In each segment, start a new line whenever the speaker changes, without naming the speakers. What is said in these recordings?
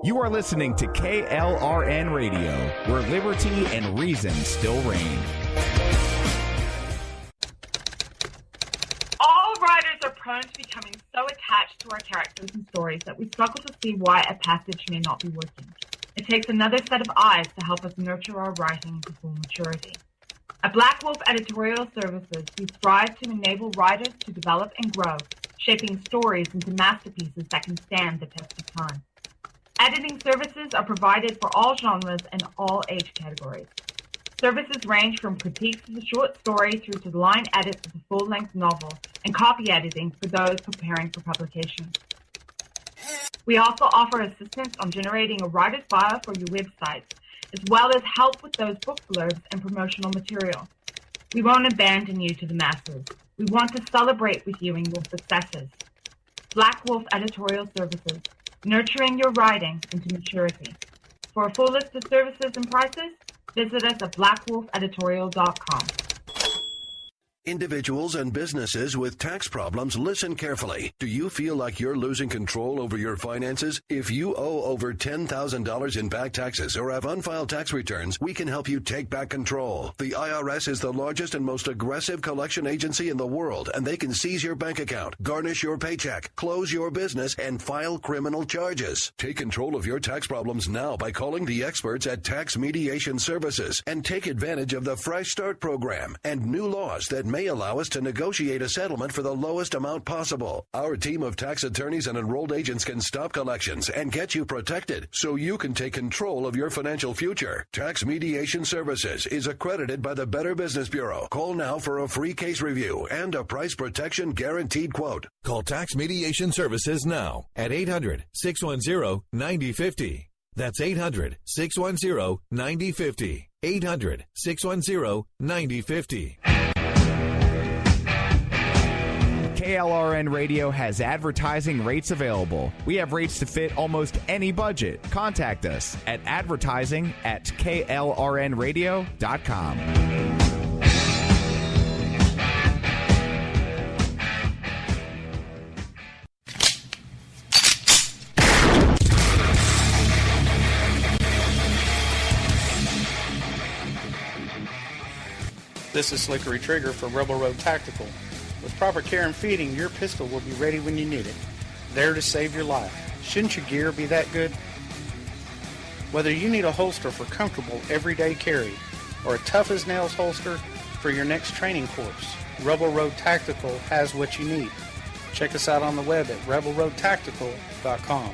You are listening to KLRN Radio, where liberty and reason still reign.
All writers are prone to becoming so attached to our characters and stories that we struggle to see why a passage may not be working. It takes another set of eyes to help us nurture our writing to full maturity. At Black Wolf Editorial Services, we strive to enable writers to develop and grow, shaping stories into masterpieces that can stand the test of time. Editing services are provided for all genres and all age categories. Services range from critiques of the short story through to the line edits of the full-length novel and copy editing for those preparing for publication. We also offer assistance on generating a writer's bio for your websites, as well as help with those book blurbs and promotional material. We won't abandon you to the masses. We want to celebrate with you in your successes. Black Wolf Editorial Services, nurturing your writing into maturity. For a full list of services and prices, visit us at blackwolfeditorial.com.
Individuals and businesses with tax problems, listen carefully. Do you feel like you're losing control over your finances? If you owe over $10,000 in back taxes or have unfiled tax returns, we can help you take back control. The IRS is the largest and most aggressive collection agency in the world, and they can seize your bank account, garnish your paycheck, close your business, and file criminal charges. Take control of your tax problems now by calling the experts at Tax Mediation Services and take advantage of the Fresh Start program and new laws that may allow us to negotiate a settlement for the lowest amount possible. Our team of tax attorneys and enrolled agents can stop collections and get you protected so you can take control of your financial future. Tax Mediation Services is accredited by the Better Business Bureau. Call now for a free case review and a price protection guaranteed quote.
Call Tax Mediation Services now at 800-610-9050. That's 800-610-9050. 800-610-9050.
KLRN Radio has advertising rates available. We have rates to fit almost any budget. Contact us at advertising@klrnradio.com.
This is Slickery Trigger for Rebel Road Tactical. With proper care and feeding, your pistol will be ready when you need it, there to save your life. Shouldn't your gear be that good? Whether you need a holster for comfortable everyday carry or a tough-as-nails holster for your next training course, Rebel Road Tactical has what you need. Check us out on the web at rebelroadtactical.com.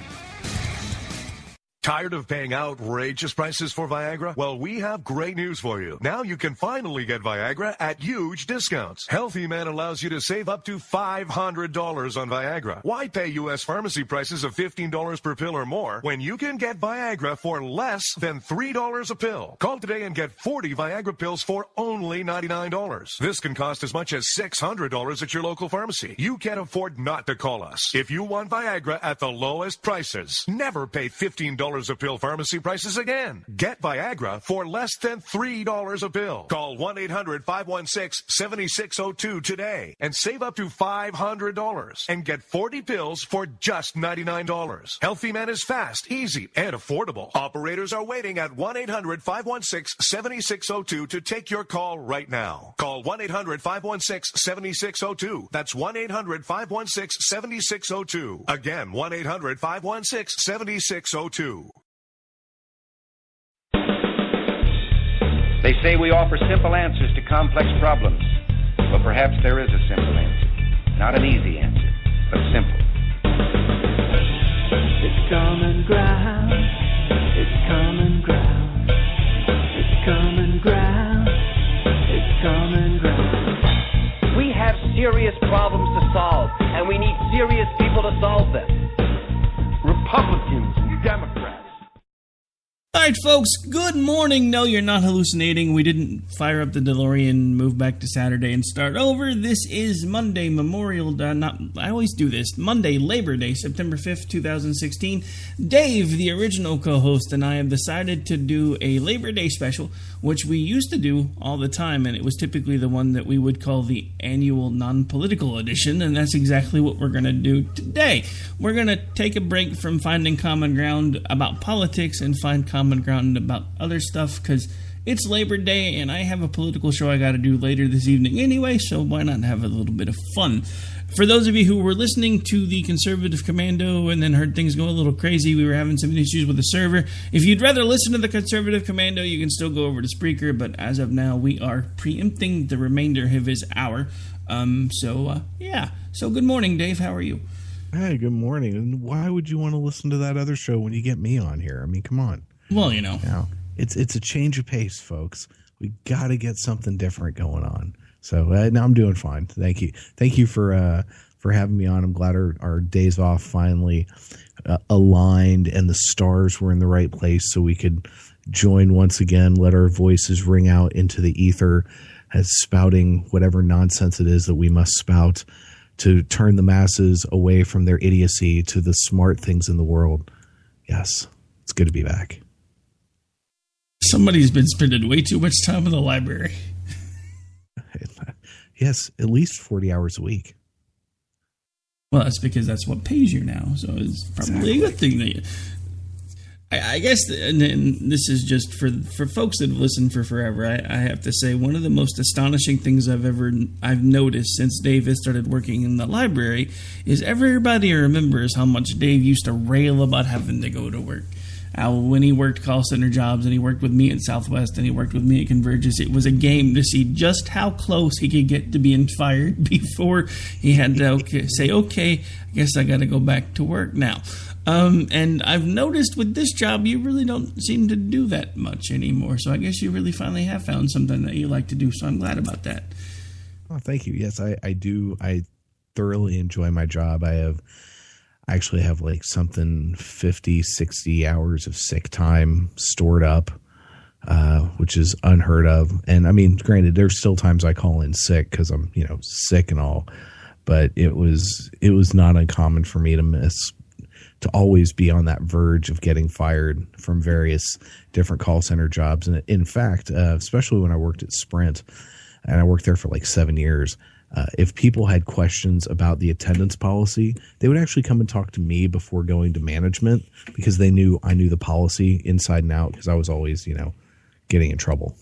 Tired of paying outrageous prices for Viagra? Well, we have great news for you. Now you can finally get Viagra at huge discounts. Healthy Man allows you to save up to $500 on Viagra. Why pay U.S. pharmacy prices of $15 per pill or more when you can get Viagra for less than $3 a pill? Call today and get 40 Viagra pills for only $99. This can cost as much as $600 at your local pharmacy. You can't afford not to call us. If you want Viagra at the lowest prices, never pay $15 a pill pharmacy prices again. Get Viagra for less than $3 a pill. Call 1-800-516-7602 today and save up to $500 and get 40 pills for just $99. Healthy Man is fast, easy, and affordable. Operators are waiting at 1-800-516-7602 to take your call right now. Call 1-800-516-7602. That's 1-800-516-7602. Again, 1-800-516-7602.
They say we offer simple answers to complex problems. Well, perhaps there is a simple answer. Not an easy answer, but simple.
It's common ground. It's common ground. It's common ground. It's common ground.
We have serious problems to solve, and we need serious people to solve them.
Republicans and Democrats. All right, folks, good morning. No, you're not hallucinating. We didn't fire up the DeLorean, move back to Saturday, and start over. This is Monday, I always do this. Monday, Labor Day, September 5th, 2016. Dave, the original co-host, and I have decided to do a Labor Day special, which we used to do all the time, and it was typically the one that we would call the annual non-political edition, and that's exactly what we're going to do today. We're going to take a break from finding common ground about politics and find common ground about other stuff, because it's Labor Day and I have a political show I got to do later this evening anyway, so why not have a little bit of fun? For those of you who were listening to the Conservative Commando and then heard things go a little crazy, we were having some issues with the server. If you'd rather listen to the Conservative Commando, you can still go over to Spreaker, but as of now, we are preempting the remainder of his hour. So good morning, Dave. How are you?
Hey, good morning. And why would you want to listen to that other show when you get me on here? I mean, come on.
Well,
it's a change of pace, folks. We got to get something different going on. So now I'm doing fine. Thank you for having me on. I'm glad our days off finally aligned and the stars were in the right place so we could join once again, let our voices ring out into the ether as spouting whatever nonsense it is that we must spout to turn the masses away from their idiocy to the smart things in the world. Yes, it's good to be back.
Somebody's been spending way too much time in the library.
Yes, at least 40 hours a week.
Well, that's because that's what pays you now, so it's probably a good thing that you... I guess, and this is just for folks that have listened for forever, I have to say one of the most astonishing things I've noticed since Dave has started working in the library is everybody remembers how much Dave used to rail about having to go to work. When he worked call center jobs and he worked with me at Southwest and he worked with me at Convergence, it was a game to see just how close he could get to being fired before he had to say, okay, I guess I got to go back to work now. And I've noticed with this job, you really don't seem to do that much anymore. So I guess you really finally have found something that you like to do. So I'm glad about that.
Oh, thank you. Yes, I do. I thoroughly enjoy my job. I actually have like something 50, 60 hours of sick time stored up, which is unheard of. And I mean, granted, there's still times I call in sick because I'm, sick and all, but it was not uncommon for me to always be on that verge of getting fired from various different call center jobs. And in fact, especially when I worked at Sprint, and I worked there for like 7 years, if people had questions about the attendance policy, they would actually come and talk to me before going to management because they knew I knew the policy inside and out because I was always, getting in trouble.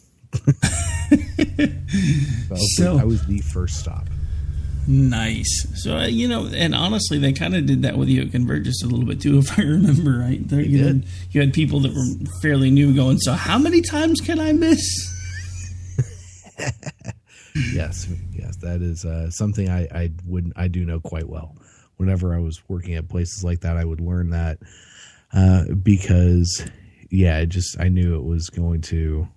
So I was the first stop.
Nice. So, and honestly, they kind of did that with you at Convergence a little bit too, if I remember right. You had people that were fairly new going, so how many times can I miss?
Yes, that is something I do know quite well. Whenever I was working at places like that, I would learn that because, I knew it was going to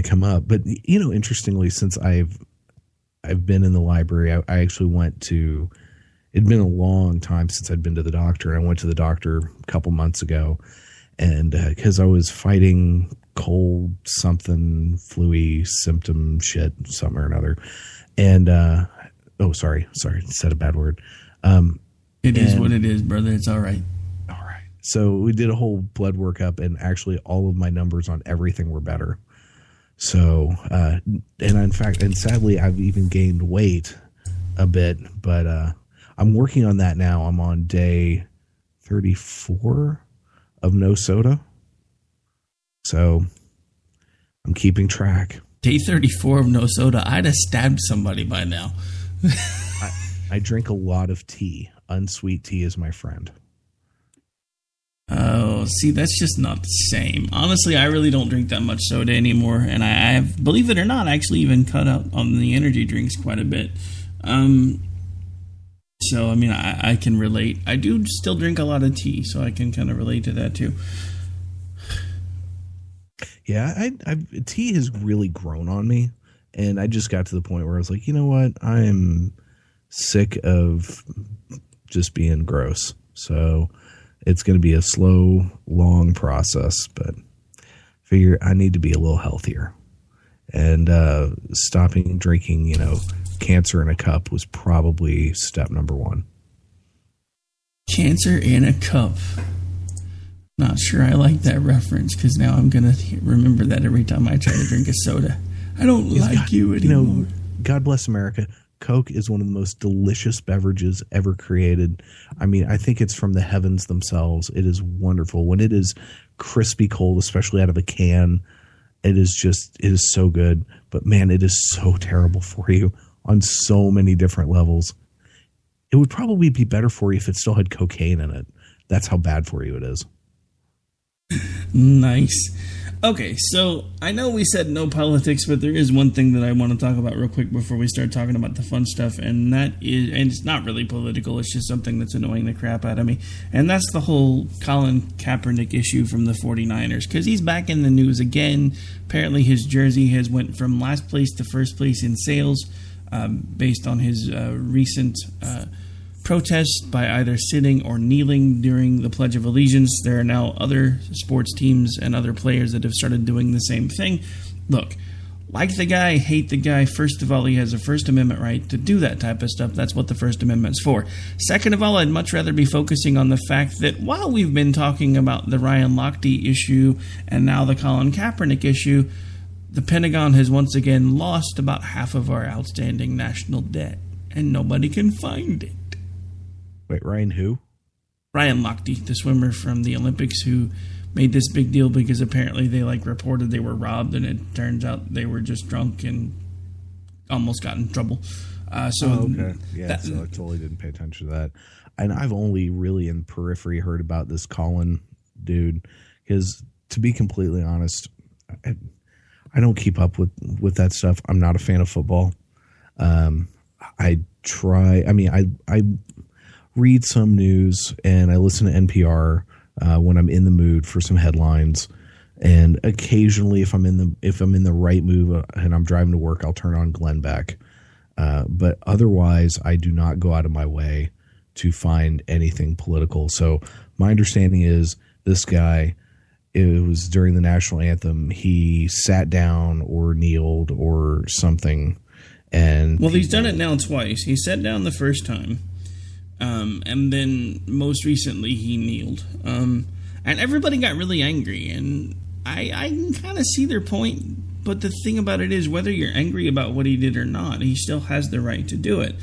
come up. But interestingly, since I've been in the library, I actually went to. It'd been a long time since I'd been to the doctor, and I went to the doctor a couple months ago, and because I was fighting cold something flu-y symptom shit something or another, and sorry said a bad word.
It is what it is, brother. It's all right.
So we did a whole blood workup, and actually all of my numbers on everything were better. So and sadly I've even gained weight a bit, but I'm working on that now. I'm on day 34 of no soda. So I'm keeping track.
Day 34 of no soda. I'd have stabbed somebody by now.
I drink a lot of tea. Unsweet tea is my friend.
Oh, see, that's just not the same. Honestly, I really don't drink that much soda anymore, and I have, believe it or not, actually even cut out on the energy drinks quite a bit. So, I mean, I can relate. I do still drink a lot of tea, so I can kind of relate to that too.
Yeah, tea has really grown on me, and I just got to the point where I was like, you know what? I am sick of just being gross. So It's going to be a slow, long process, but figure I need to be a little healthier. And stopping drinking, cancer in a cup was probably step number one.
Cancer in a cup. Not sure I like that reference, because now I'm going to remember that every time I try to drink a soda. I don't like you anymore.
God bless America. Coke is one of the most delicious beverages ever created. I mean, I think it's from the heavens themselves. It is wonderful. When it is crispy cold, especially out of a can, it is so good. But man, it is so terrible for you on so many different levels. It would probably be better for you if it still had cocaine in it. That's how bad for you it is.
Nice. Okay, so I know we said no politics, but there is one thing that I want to talk about real quick before we start talking about the fun stuff, and that is, and it's not really political, it's just something that's annoying the crap out of me, and that's the whole Colin Kaepernick issue from the 49ers, because he's back in the news again. Apparently his jersey has went from last place to first place in sales, based on his recent protest by either sitting or kneeling during the Pledge of Allegiance. There are now other sports teams and other players that have started doing the same thing. Look, like the guy, hate the guy. First of all, he has a First Amendment right to do that type of stuff. That's what the First Amendment's for. Second of all, I'd much rather be focusing on the fact that while we've been talking about the Ryan Lochte issue and now the Colin Kaepernick issue, the Pentagon has once again lost about half of our outstanding national debt, and nobody can find it.
Wait, Ryan who?
Ryan Lochte, the swimmer from the Olympics, who made this big deal because apparently they reported they were robbed, and it turns out they were just drunk and almost got in trouble.
Okay. Yeah, so I totally didn't pay attention to that. And I've only really in periphery heard about this Colin dude, because to be completely honest, I don't keep up with that stuff. I'm not a fan of football. I read some news and I listen to NPR when I'm in the mood for some headlines. And occasionally, if I'm in the right mood and I'm driving to work, I'll turn on Glenn Beck. But otherwise, I do not go out of my way to find anything political. So my understanding is this guy, it was during the national anthem, he sat down or kneeled or something. And
he's done it now twice. He sat down the first time. And then most recently he kneeled. And everybody got really angry. And I can kind of see their point. But the thing about it is, whether you're angry about what he did or not, he still has the right to do it.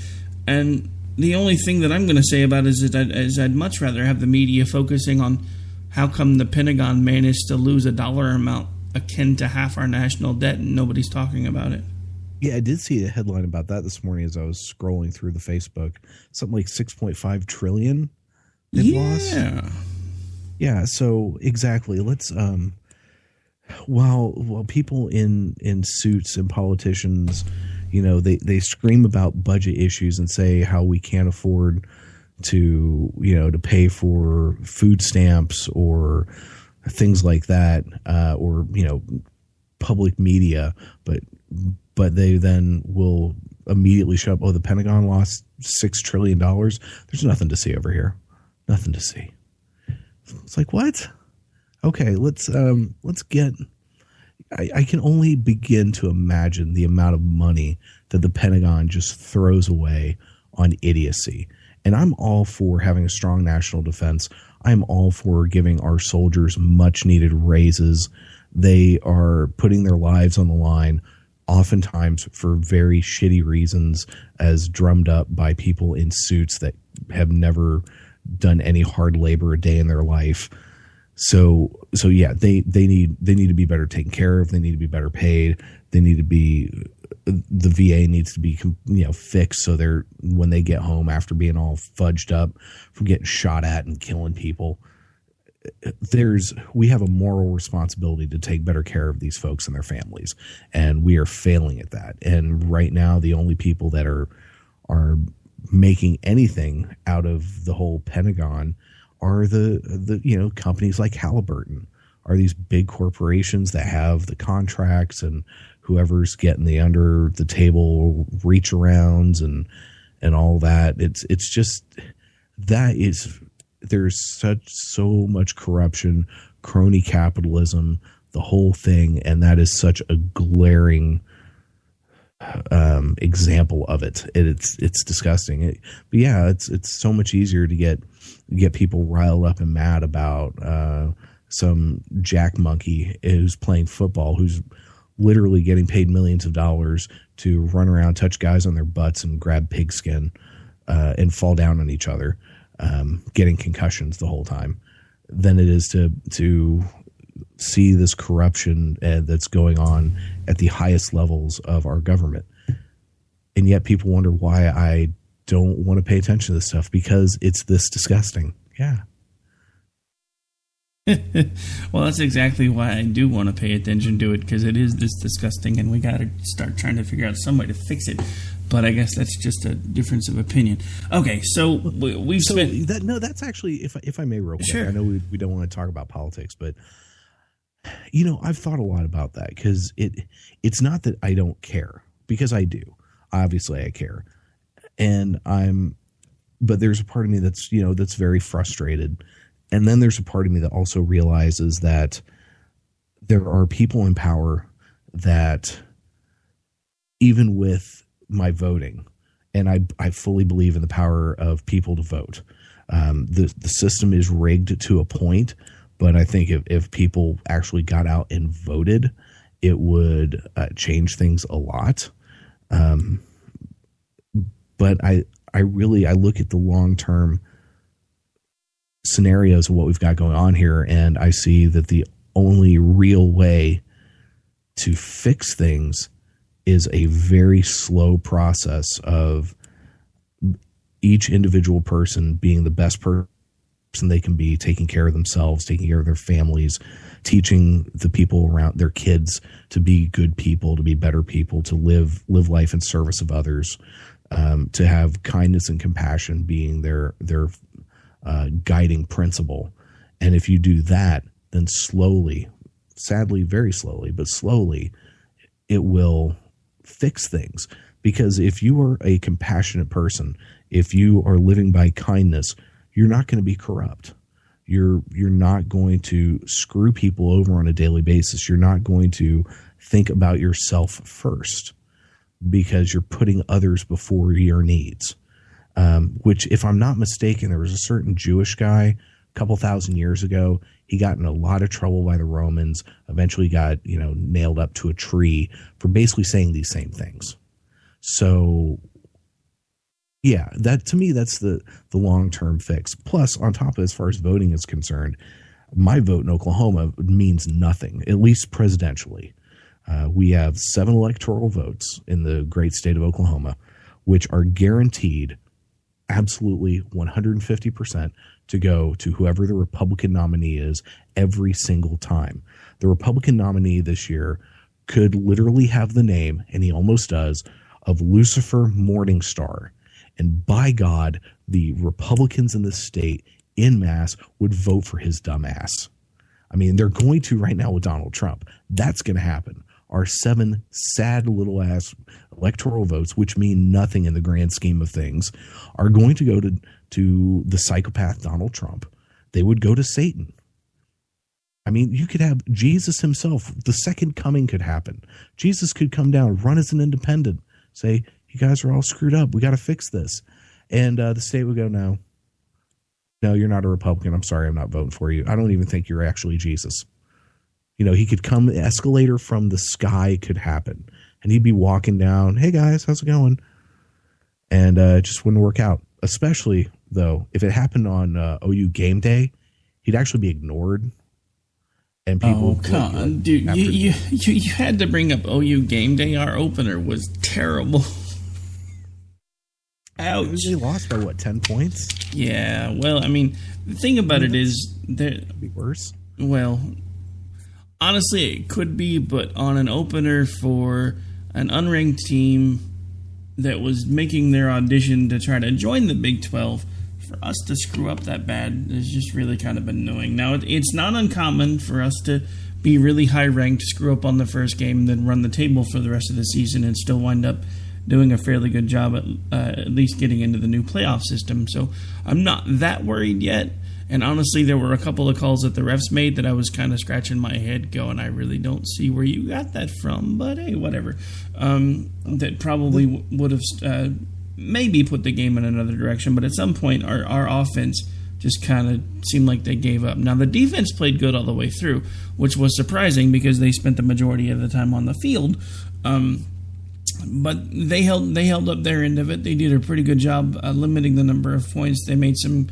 And the only thing that I'm going to say about it is I'd much rather have the media focusing on how come the Pentagon managed to lose a dollar amount akin to half our national debt and nobody's talking about it.
Yeah, I did see a headline about that this morning as I was scrolling through the Facebook. Something like $6.5 trillion they've lost. Yeah, so exactly. Let's while people in suits and politicians, they scream about budget issues and say how we can't afford to pay for food stamps or things like that, or public media, but they then will immediately show up, the Pentagon lost $6 trillion. There's nothing to see over here. Nothing to see. It's like, what? Okay, let's get... I can only begin to imagine the amount of money that the Pentagon just throws away on idiocy. And I'm all for having a strong national defense. I'm all for giving our soldiers much-needed raises. They are putting their lives on the line, oftentimes for very shitty reasons, as drummed up by people in suits that have never done any hard labor a day in their life. So yeah, they need to be better taken care of. They need to be better paid. They need to be, the VA needs to be, fixed so they're, when they get home after being all fudged up from getting shot at and killing people, we have a moral responsibility to take better care of these folks and their families, and we are failing at that. And right now, the only people that are making anything out of the whole Pentagon are the companies like Halliburton, are these big corporations that have the contracts, and whoever's getting the under the table reach arounds and all that. It's just, there's there's so much corruption, crony capitalism, the whole thing, and that is such a glaring example of it. It's disgusting. But yeah, it's so much easier to get people riled up and mad about some jack monkey who's playing football, who's literally getting paid millions of dollars to run around, touch guys on their butts, and grab pigskin and fall down on each other, getting concussions the whole time, than it is to see this corruption that's going on at the highest levels of our government. And yet people wonder why I don't want to pay attention to this stuff, because it's this disgusting. Yeah.
Well, that's exactly why I do want to pay attention to it, because it is this disgusting, and we got to start trying to figure out some way to fix it. But I guess that's just a difference of opinion. Okay, so we've spent...
that's actually, if I may real quick,
sure.
I know we don't want to talk about politics, but, you know, I've thought a lot about that, because it's not that I don't care, because I do. Obviously, I care. But there's a part of me that's very frustrated. And then there's a part of me that also realizes that there are people in power that, even with my voting, and I fully believe in the power of people to vote. The system is rigged to a point, but I think if people actually got out and voted, it would change things a lot. But I look at the long-term scenarios of what we've got going on here, and I see that the only real way to fix things is a very slow process of each individual person being the best person they can be, taking care of themselves, taking care of their families, teaching the people around their kids to be good people, to be better people, to live life in service of others, to have kindness and compassion being their guiding principle. And if you do that, then slowly, sadly, very slowly, but slowly, it will fix things. Because if you are a compassionate person, if you are living by kindness, you're not going to be corrupt. You're not going to screw people over on a daily basis. You're not going to think about yourself first, because you're putting others before your needs. Which, if I'm not mistaken, there was a certain Jewish guy a couple thousand years ago. He got in a lot of trouble by the Romans, eventually got, nailed up to a tree for basically saying these same things. So, yeah, that to me, that's the long-term fix. Plus, on top of, as far as voting is concerned, my vote in Oklahoma means nothing, at least presidentially. We have 7 electoral votes in the great state of Oklahoma, which are guaranteed absolutely 150% to go to whoever the Republican nominee is every single time. The Republican nominee this year could literally have the name, and he almost does, of Lucifer Morningstar. And by God, the Republicans in this state en masse would vote for his dumb ass. I mean, they're going to right now with Donald Trump. That's going to happen. Our 7 sad little ass electoral votes, which mean nothing in the grand scheme of things, are going to go to the psychopath Donald Trump. They would go to Satan. I mean, you could have Jesus himself. The second coming could happen. Jesus could come down, run as an independent, say, you guys are all screwed up. We got to fix this. And the state would go, no, you're not a Republican. I'm sorry, I'm not voting for you. I don't even think you're actually Jesus. He could come, the escalator from the sky could happen, and he'd be walking down, hey guys, how's it going? And it just wouldn't work out. Especially, though, if it happened on OU game day, he'd actually be ignored. And people,
come on, dude! You had to bring up OU game day. Our opener was terrible. Ouch!
They lost by 10 points?
Yeah. Well, I mean, the thing about it is
that'd be worse.
Well, honestly, it could be, but on an opener for an unranked team that was making their audition to try to join the Big 12, for us to screw up that bad is just really kind of annoying. Now, it's not uncommon for us to be really high-ranked, screw up on the first game, and then run the table for the rest of the season and still wind up doing a fairly good job at least getting into the new playoff system. So I'm not that worried yet. And honestly, there were a couple of calls that the refs made that I was kind of scratching my head going, I really don't see where you got that from, but hey, whatever. That probably would have maybe put the game in another direction, but at some point our offense just kind of seemed like they gave up. Now, the defense played good all the way through, which was surprising because they spent the majority of the time on the field. But they held up their end of it. They did a pretty good job limiting the number of points. They made some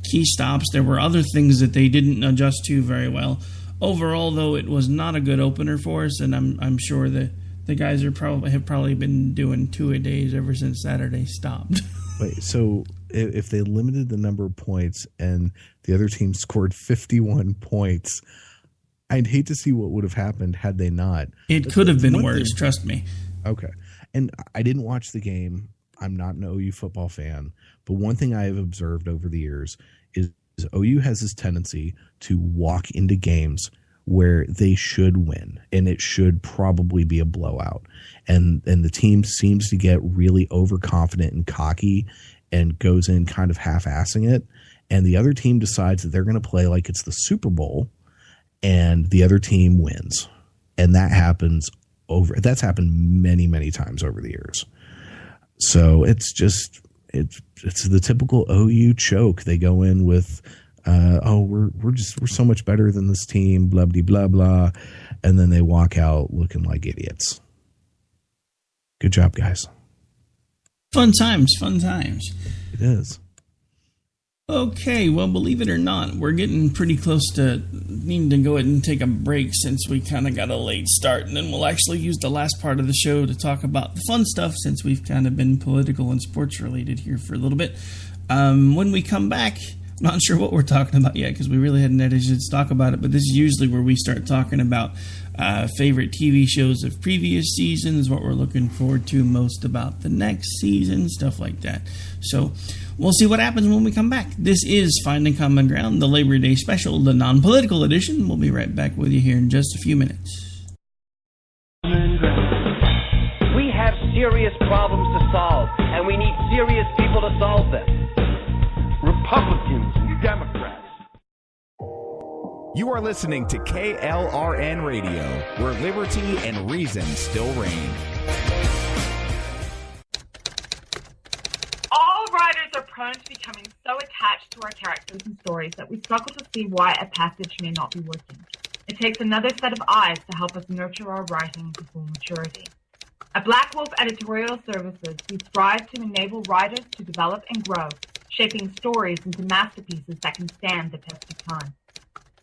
key stops. There were other things that they didn't adjust to very well. Overall, though, it was not a good opener for us, and I'm sure that the guys have probably been doing 2-a-days ever since Saturday stopped.
Wait, so if they limited the number of points and the other team scored 51 points, I'd hate to see what would have happened had they not.
It could have been worse, trust me.
Okay. And I didn't watch the game. I'm not an OU football fan. But one thing I have observed over the years is OU has this tendency to walk into games where they should win, and it should probably be a blowout. And the team seems to get really overconfident and cocky and goes in kind of half-assing it. And the other team decides that they're going to play like it's the Super Bowl, and the other team wins. And that's happened many, many times over the years. So it's the typical OU choke. They go in with, we're so much better than this team, blah, blah, blah, blah. And then they walk out looking like idiots. Good job, guys.
Fun times.
It is.
Okay, well, believe it or not, we're getting pretty close to needing to go ahead and take a break since we kind of got a late start, and then we'll actually use the last part of the show to talk about the fun stuff since we've kind of been political and sports related here for a little bit. When we come back, I'm not sure what we're talking about yet because we really hadn't had a chance to talk about it, but this is usually where we start talking about favorite TV shows of previous seasons, what we're looking forward to most about the next season, stuff like that. So we'll see what happens when we come back. This is Finding Common Ground, the Labor Day special, the non-political edition. We'll be right back with you here in just a few minutes.
We have serious problems to solve, and we need serious people to solve them. Republicans and Democrats.
You are listening to KLRN Radio, where liberty and reason still reign.
All writers are prone to becoming so attached to our characters and stories that we struggle to see why a passage may not be working. It takes another set of eyes to help us nurture our writing to full maturity. At Black Wolf Editorial Services, we strive to enable writers to develop and grow, shaping stories into masterpieces that can stand the test of time.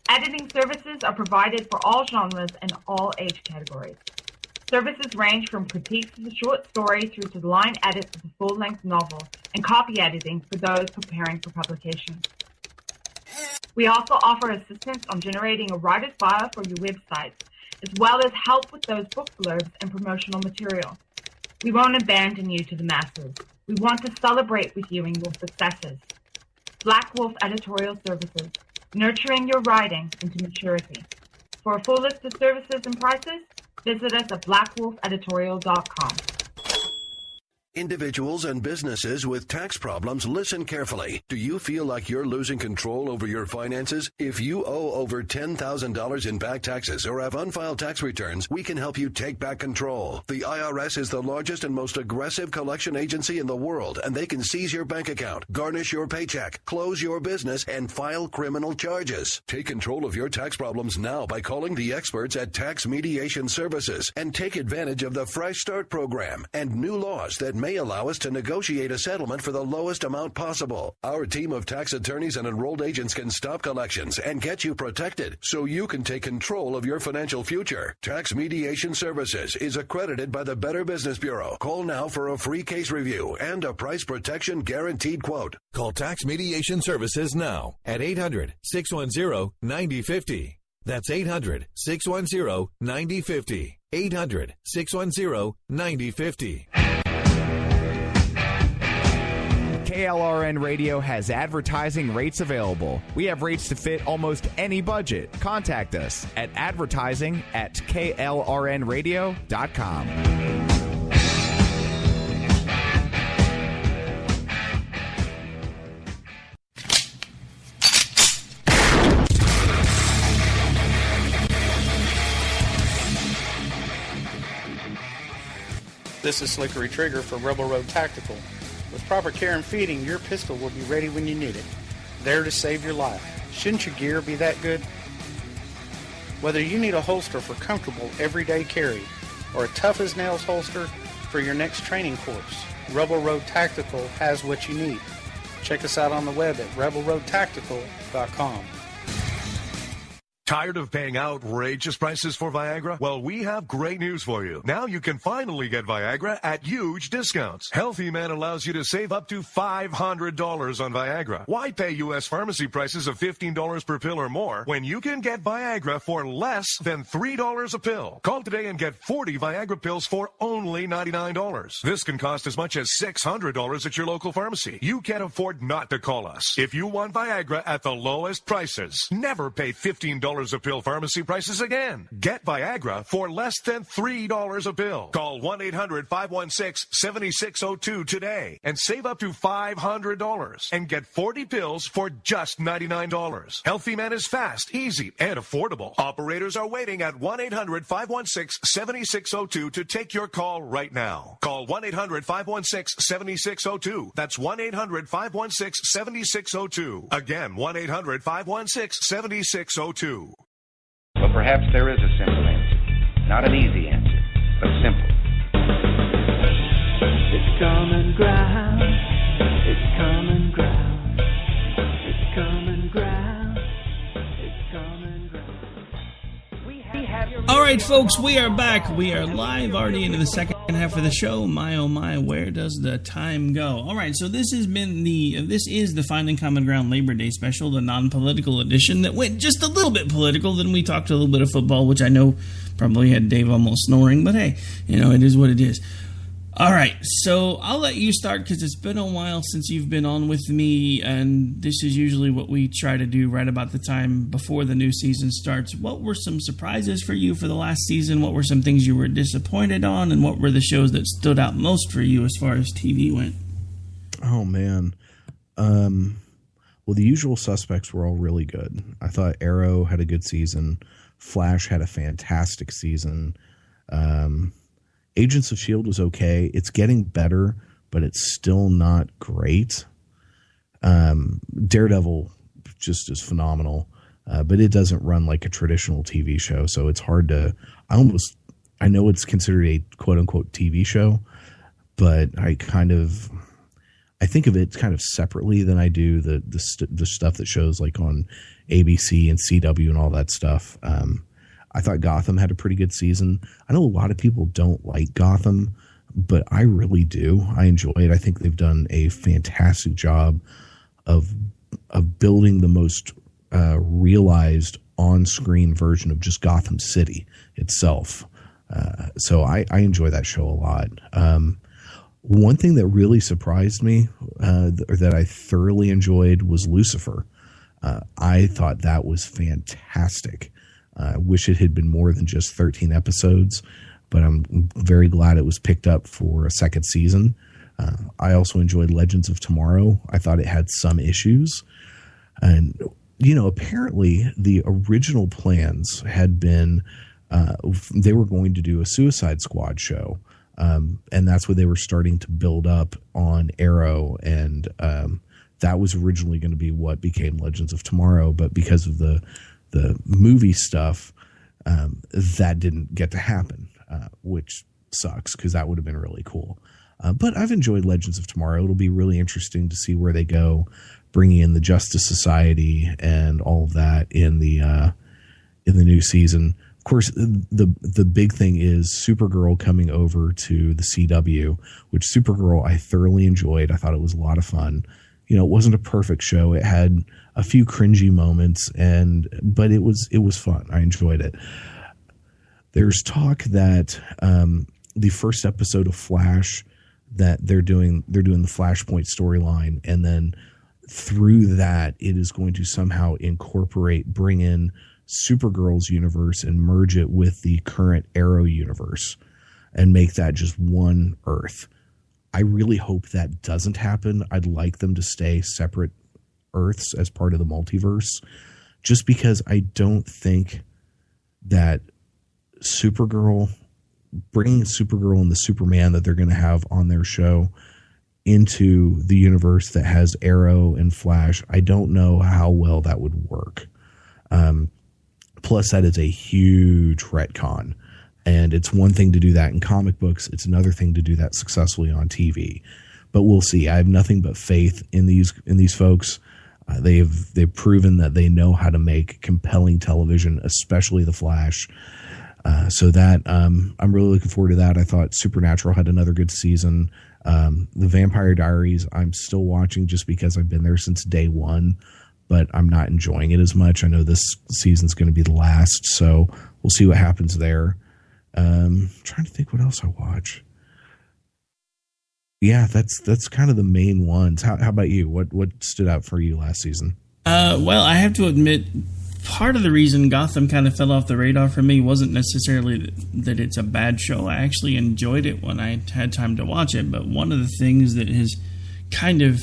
Editing services are provided for all genres and all age categories. Services range from critiques of the short story through to the line edits of the full-length novel and copy editing for those preparing for publication. We also offer assistance on generating a writer's bio for your websites, as well as help with those book blurbs and promotional material. We won't abandon you to the masses. We want to celebrate with you in your successes. Black Wolf Editorial Services, nurturing your writing into maturity. For a full list of services and prices, visit us at blackwolfeditorial.com.
Individuals and businesses with tax problems, listen carefully. Do you feel like you're losing control over your finances? If you owe over $10,000 in back taxes or have unfiled tax returns, we can help you take back control. The IRS is the largest and most aggressive collection agency in the world, and they can seize your bank account, garnish your paycheck, close your business, and file criminal charges. Take control of your tax problems now by calling the experts at Tax Mediation Services and take advantage of the Fresh Start program and new laws that may allow us to negotiate a settlement for the lowest amount possible. Our team of tax attorneys and enrolled agents can stop collections and get you protected so you can take control of your financial future. Tax Mediation Services is accredited by the Better Business Bureau. Call now for a free case review and a price protection guaranteed quote.
Call Tax Mediation Services now at 800-610-9050. That's 800-610-9050. 800-610-9050.
KLRN Radio has advertising rates available. We have rates to fit almost any budget. Contact us at advertising@klrnradio.com.
This is Slickery Trigger for Rebel Road Tactical. With proper care and feeding, your pistol will be ready when you need it, there to save your life. Shouldn't your gear be that good? Whether you need a holster for comfortable everyday carry or a tough-as-nails holster for your next training course, Rebel Road Tactical has what you need. Check us out on the web at rebelroadtactical.com.
Tired of paying outrageous prices for Viagra? Well, we have great news for you. Now you can finally get Viagra at huge discounts. Healthy Man allows you to save up to $500 on Viagra. Why pay U.S. pharmacy prices of $15 per pill or more when you can get Viagra for less than $3 a pill? Call today and get 40 Viagra pills for only $99. This can cost as much as $600 at your local pharmacy. You can't afford not to call us. If you want Viagra at the lowest prices, never pay $15 a pill pharmacy prices again. Get Viagra for less than $3 a pill. Call 1-800-516-7602 today and save up to $500 and get 40 pills for just $99. Healthy Man is fast, easy, and affordable. Operators are waiting at 1-800-516-7602 to take your call right now. Call 1-800-516-7602. That's 1-800-516-7602. Again, 1-800-516-7602.
But perhaps there is a simple answer. Not an easy answer, but simple.
It's common ground. It's common ground. It's common ground. It's common ground.
All right, folks, we are back. We are live already into the second half of the show. My, oh my, where does the time go? All right, so this is the Finding Common Ground Labor Day special, the non-political edition that went just a little bit political. Then we talked a little bit of football, which I know probably had Dave almost snoring, but hey, it is what it is. All right, so I'll let you start because it's been a while since you've been on with me, and this is usually what we try to do right about the time before the new season starts. What were some surprises for you for the last season? What were some things you were disappointed on, and what were the shows that stood out most for you as far as TV went?
Oh, man. Well, the usual suspects were all really good. I thought Arrow had a good season. Flash had a fantastic season. Agents of S.H.I.E.L.D. was okay. It's getting better, but it's still not great. Daredevil just is phenomenal, but it doesn't run like a traditional TV show, so it's hard to... I know it's considered a quote-unquote TV show, but I think of it kind of separately than I do the stuff that shows like on ABC and CW and all that stuff. I thought Gotham had a pretty good season. I know a lot of people don't like Gotham, but I really do. I enjoy it. I think they've done a fantastic job of building the most realized on-screen version of just Gotham City itself. So I enjoy that show a lot. One thing that really surprised me, or that I thoroughly enjoyed, was Lucifer. I thought that was fantastic. I wish it had been more than just 13 episodes, but I'm very glad it was picked up for a second season. I also enjoyed Legends of Tomorrow. I thought it had some issues. And, apparently the original plans had been they were going to do a Suicide Squad show. And that's what they were starting to build up on Arrow. And that was originally going to be what became Legends of Tomorrow. But because of the movie stuff, that didn't get to happen, which sucks because that would have been really cool. But I've enjoyed Legends of Tomorrow. It'll be really interesting to see where they go, bringing in the Justice Society and all of that in the new season. Of course, the big thing is Supergirl coming over to the CW, which Supergirl I thoroughly enjoyed. I thought it was a lot of fun. It wasn't a perfect show. It had a few cringy moments, but it was fun. I enjoyed it. There's talk that the first episode of Flash, that they're doing the Flashpoint storyline, and then through that it is going to somehow bring in Supergirl's universe and merge it with the current Arrow universe and make that just one Earth. I really hope that doesn't happen. I'd like them to stay separate Earths as part of the multiverse, just because I don't think that Supergirl bringing Supergirl and the Superman that they're going to have on their show into the universe that has Arrow and Flash, I don't know how well that would work. Plus, that is a huge retcon. And it's one thing to do that in comic books. It's another thing to do that successfully on TV. But we'll see. I have nothing but faith in these folks. They've proven that they know how to make compelling television, especially The Flash. So that I'm really looking forward to that. I thought Supernatural had another good season. The Vampire Diaries, I'm still watching just because I've been there since day one, but I'm not enjoying it as much. I know this season's going to be the last, so we'll see what happens there. Trying to think what else I watch. Yeah, that's kind of the main ones. How about you? What stood out for you last season?
Well, I have to admit, part of the reason Gotham kind of fell off the radar for me wasn't necessarily that it's a bad show. I actually enjoyed it when I had time to watch it, but one of the things that has kind of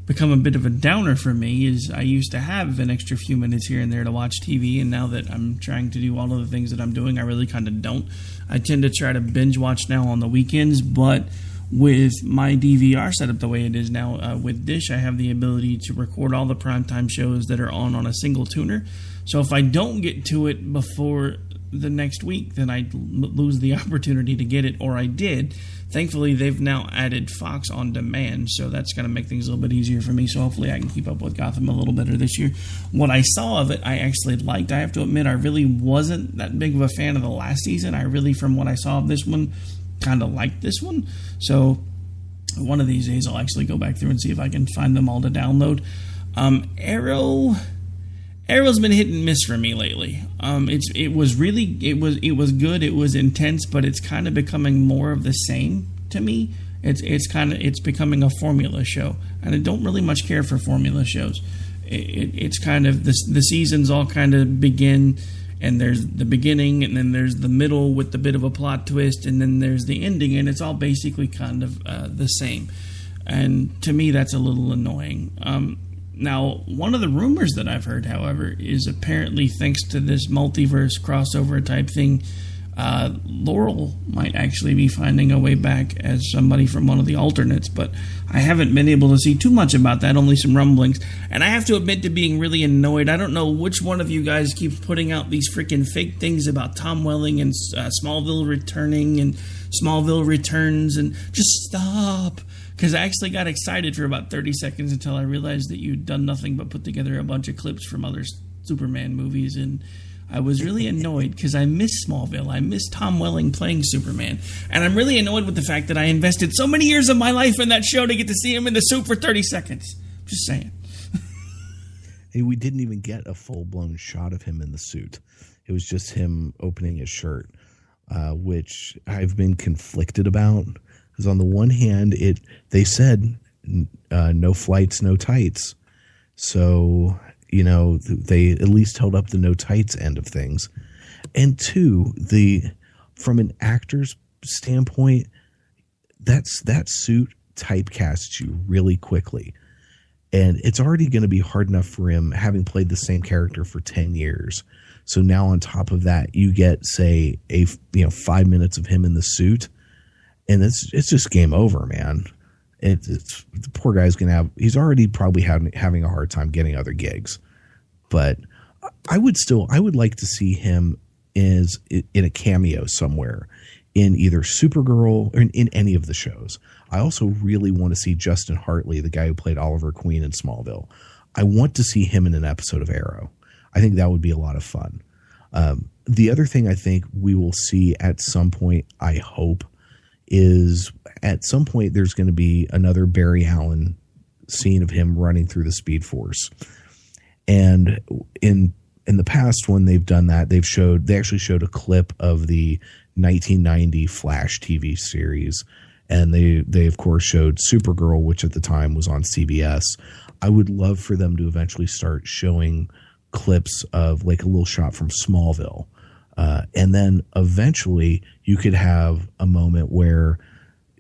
become a bit of a downer for me is I used to have an extra few minutes here and there to watch TV, and now that I'm trying to do all of the things that I'm doing, I really kind of don't. I tend to try to binge watch now on the weekends, but with my DVR setup the way it is now, with Dish, I have the ability to record all the primetime shows that are on a single tuner. So if I don't get to it before the next week, then I lose the opportunity to get it, or I did. Thankfully, they've now added Fox on demand, so that's going to make things a little bit easier for me, so hopefully I can keep up with Gotham a little better this year. What I saw of it, I actually liked. I have to admit, I really wasn't that big of a fan of the last season. I really, from what I saw of this one, kind of liked this one. So one of these days, I'll actually go back through and see if I can find them all to download. Arrow's been hit and miss for me lately. It was good. It was intense, but it's kind of becoming more of the same to me. It's becoming a formula show, and I don't really much care for formula shows. It's kind of the seasons all kind of begin, and there's the beginning, and then there's the middle with a bit of a plot twist, and then there's the ending, and it's all basically kind of the same. And to me, that's a little annoying. Now, one of the rumors that I've heard, however, is apparently thanks to this multiverse crossover type thing, Laurel might actually be finding a way back as somebody from one of the alternates, but I haven't been able to see too much about that, only some rumblings. And I have to admit to being really annoyed. I don't know which one of you guys keeps putting out these freaking fake things about Tom Welling and Smallville returning and Smallville returns, and just stop. Because I actually got excited for about 30 seconds until I realized that you'd done nothing but put together a bunch of clips from other Superman movies, and I was really annoyed because I miss Smallville. I miss Tom Welling playing Superman. And I'm really annoyed with the fact that I invested so many years of my life in that show to get to see him in the suit for 30 seconds. Just saying.
Hey, we didn't even get a full-blown shot of him in the suit. It was just him opening his shirt, which I've been conflicted about. Because on the one hand, they said no flights, no tights. So, they at least held up the no tights end of things. And two, from an actor's standpoint, that suit typecasts you really quickly. And it's already going to be hard enough for him having played the same character for 10 years. So now on top of that, you get, say, 5 minutes of him in the suit. And it's just game over, man. It's the poor guy's he's already probably having a hard time getting other gigs. But I would like to see him in a cameo somewhere in either Supergirl or in any of the shows. I also really want to see Justin Hartley, the guy who played Oliver Queen in Smallville. I want to see him in an episode of Arrow. I think that would be a lot of fun. The other thing I think we will see at some point, I hope, is at some point there's going to be another Barry Allen scene of him running through the Speed Force. And in the past, when they've done that, they actually showed a clip of the 1990 Flash TV series, and they of course showed Supergirl, which at the time was on CBS. I would love for them to eventually start showing clips of like a little shot from Smallville. And then eventually you could have a moment where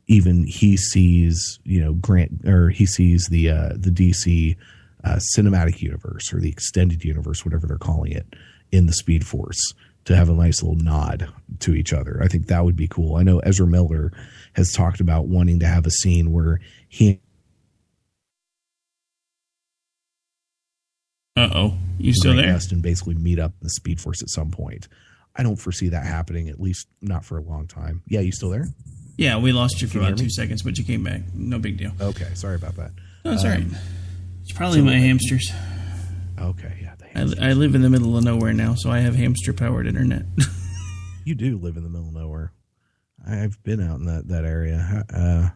even he sees, Grant, or he sees the DC cinematic universe or the extended universe, whatever they're calling it, in the Speed Force. to have a nice little nod to each other. I think that would be cool. I know Ezra Miller has talked about wanting to have a scene where he.
You still there?
And basically meet up in the Speed Force at some point. I don't foresee that happening, at least not for a long time. Yeah, you still there?
Yeah, we lost you for about 2 seconds, but you came back. No big deal.
Okay, sorry about that.
No, it's all right. It's probably my hamsters.
Okay, yeah.
I live in the middle of nowhere now, so I have hamster-powered internet.
You do live in the middle of nowhere. I've been out in that area.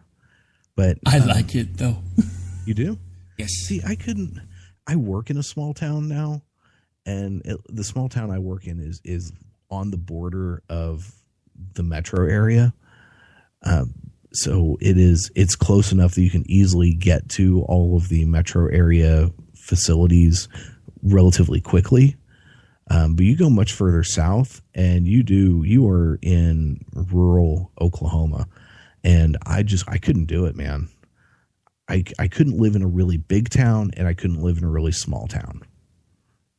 But
I like it, though.
You do?
Yes.
See, I work in a small town now, and the small town I work in is on the border of the metro area. So it's close enough that you can easily get to all of the metro area facilities relatively quickly. But you go much further south and you are in rural Oklahoma, and I couldn't do it, man. I couldn't live in a really big town, and I couldn't live in a really small town.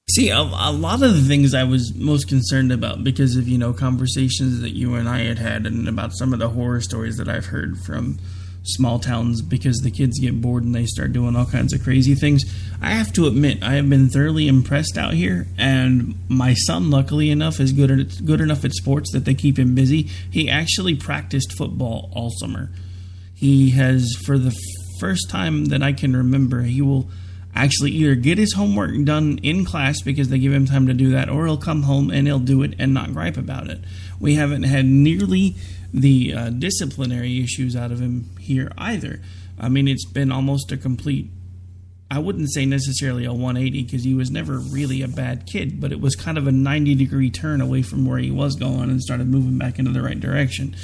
See, a lot of the things I was most concerned about because of, conversations that you and I had and about some of the horror stories that I've heard from small towns because the kids get bored and they start doing all kinds of crazy things. I have to admit, I have been thoroughly impressed out here, and my son, luckily enough, is good enough at sports that they keep him busy. He actually practiced football all summer. He has, for the first time that I can remember, he will actually either get his homework done in class because they give him time to do that, or he'll come home and he'll do it and not gripe about it. We haven't had nearly the disciplinary issues out of him here either. I mean, it's been almost a complete, I wouldn't say necessarily a 180 because he was never really a bad kid, but it was kind of a 90-degree turn away from where he was going and started moving back into the right direction.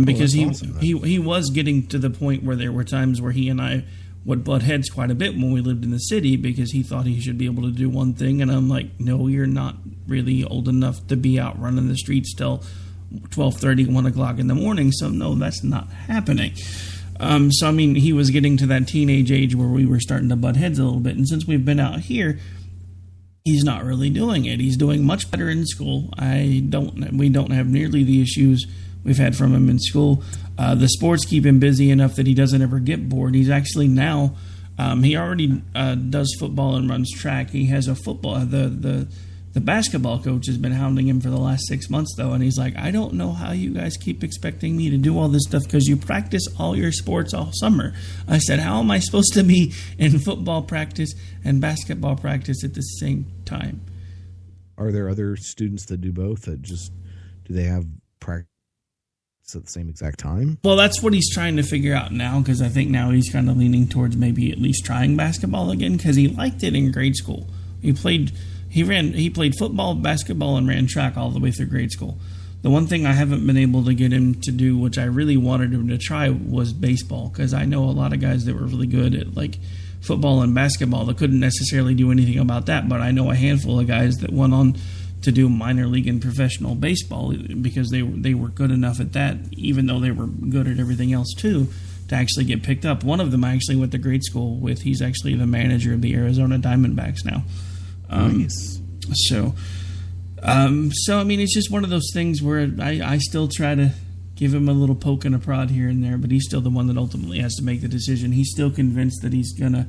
Because he was getting to the point where there were times where he and I would butt heads quite a bit when we lived in the city because he thought he should be able to do one thing, and I'm like, no, you're not really old enough to be out running the streets till 12:30, 1 o'clock in the morning, so no, that's not happening. So, I mean, he was getting to that teenage age where we were starting to butt heads a little bit, and since we've been out here, he's not really doing it. He's doing much better in school. We don't have nearly the issues we've had from him in school. The sports keep him busy enough that he doesn't ever get bored. He's actually now, he already does football and runs track. He has a football, the basketball coach has been hounding him for the last 6 months, though, and he's like, I don't know how you guys keep expecting me to do all this stuff because you practice all your sports all summer. I said, how am I supposed to be in football practice and basketball practice at the same time?
Are there other students that do both? Do they have practice at the same exact time?
Well, that's what he's trying to figure out now, because I think now he's kind of leaning towards maybe at least trying basketball again, because he liked it in grade school. He played football, basketball, and ran track all the way through grade school. The one thing I haven't been able to get him to do, which I really wanted him to try, was baseball, because I know a lot of guys that were really good at like football and basketball that couldn't necessarily do anything about that, but I know a handful of guys that went on to do minor league and professional baseball because they were good enough at that, even though they were good at everything else too, to actually get picked up. One of them I actually went to grade school with. He's actually the manager of the Arizona Diamondbacks now.
Nice.
So I mean, it's just one of those things where I still try to give him a little poke and a prod here and there, but he's still the one that ultimately has to make the decision. He's still convinced that he's gonna.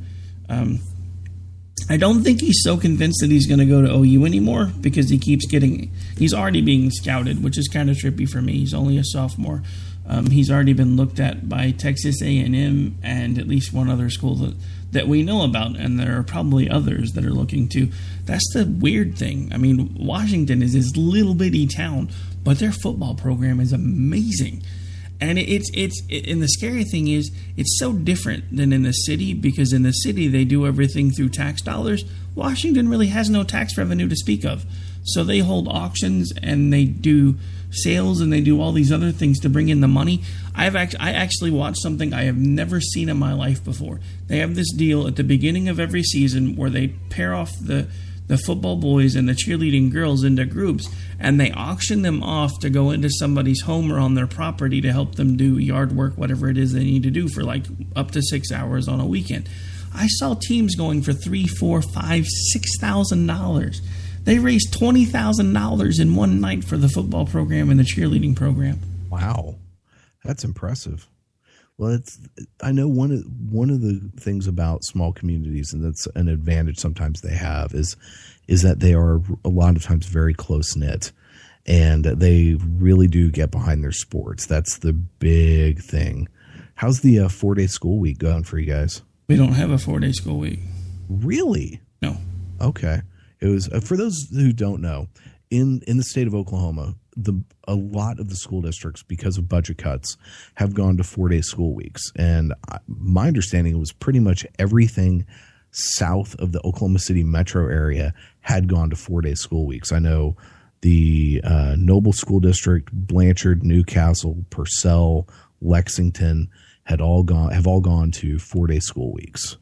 I don't think he's so convinced that he's going to go to OU anymore because he's already being scouted, which is kind of trippy for me. He's only a sophomore. He's already been looked at by Texas A&M and at least one other school that we know about, and there are probably others that are looking too. That's the weird thing. I mean, Washington is this little bitty town, but their football program is amazing. And and the scary thing is, it's so different than in the city, because in the city they do everything through tax dollars. Washington really has no tax revenue to speak of. So they hold auctions and they do sales and they do all these other things to bring in the money. I actually watched something I have never seen in my life before. They have this deal at the beginning of every season where they pair off the football boys and the cheerleading girls into groups, and they auction them off to go into somebody's home or on their property to help them do yard work, whatever it is they need to do, for like up to 6 hours on a weekend. I saw teams going for $3,000, $4,000, $5,000, $6,000. They raised $20,000 in one night for the football program and the cheerleading program.
Wow, that's impressive. Well, I know one of the things about small communities, and that's an advantage sometimes they have, is that they are a lot of times very close knit, and they really do get behind their sports. That's the big thing. How's the 4-day school week going for you guys?
We don't have a 4-day school week.
Really?
No.
Okay. It was for those who don't know, in the state of Oklahoma, a lot of the school districts, because of budget cuts, have gone to 4-day school weeks. And my understanding was pretty much everything south of the Oklahoma City metro area had gone to 4-day school weeks. I know the Noble School District, Blanchard, Newcastle, Purcell, Lexington have all gone to 4-day school weeks.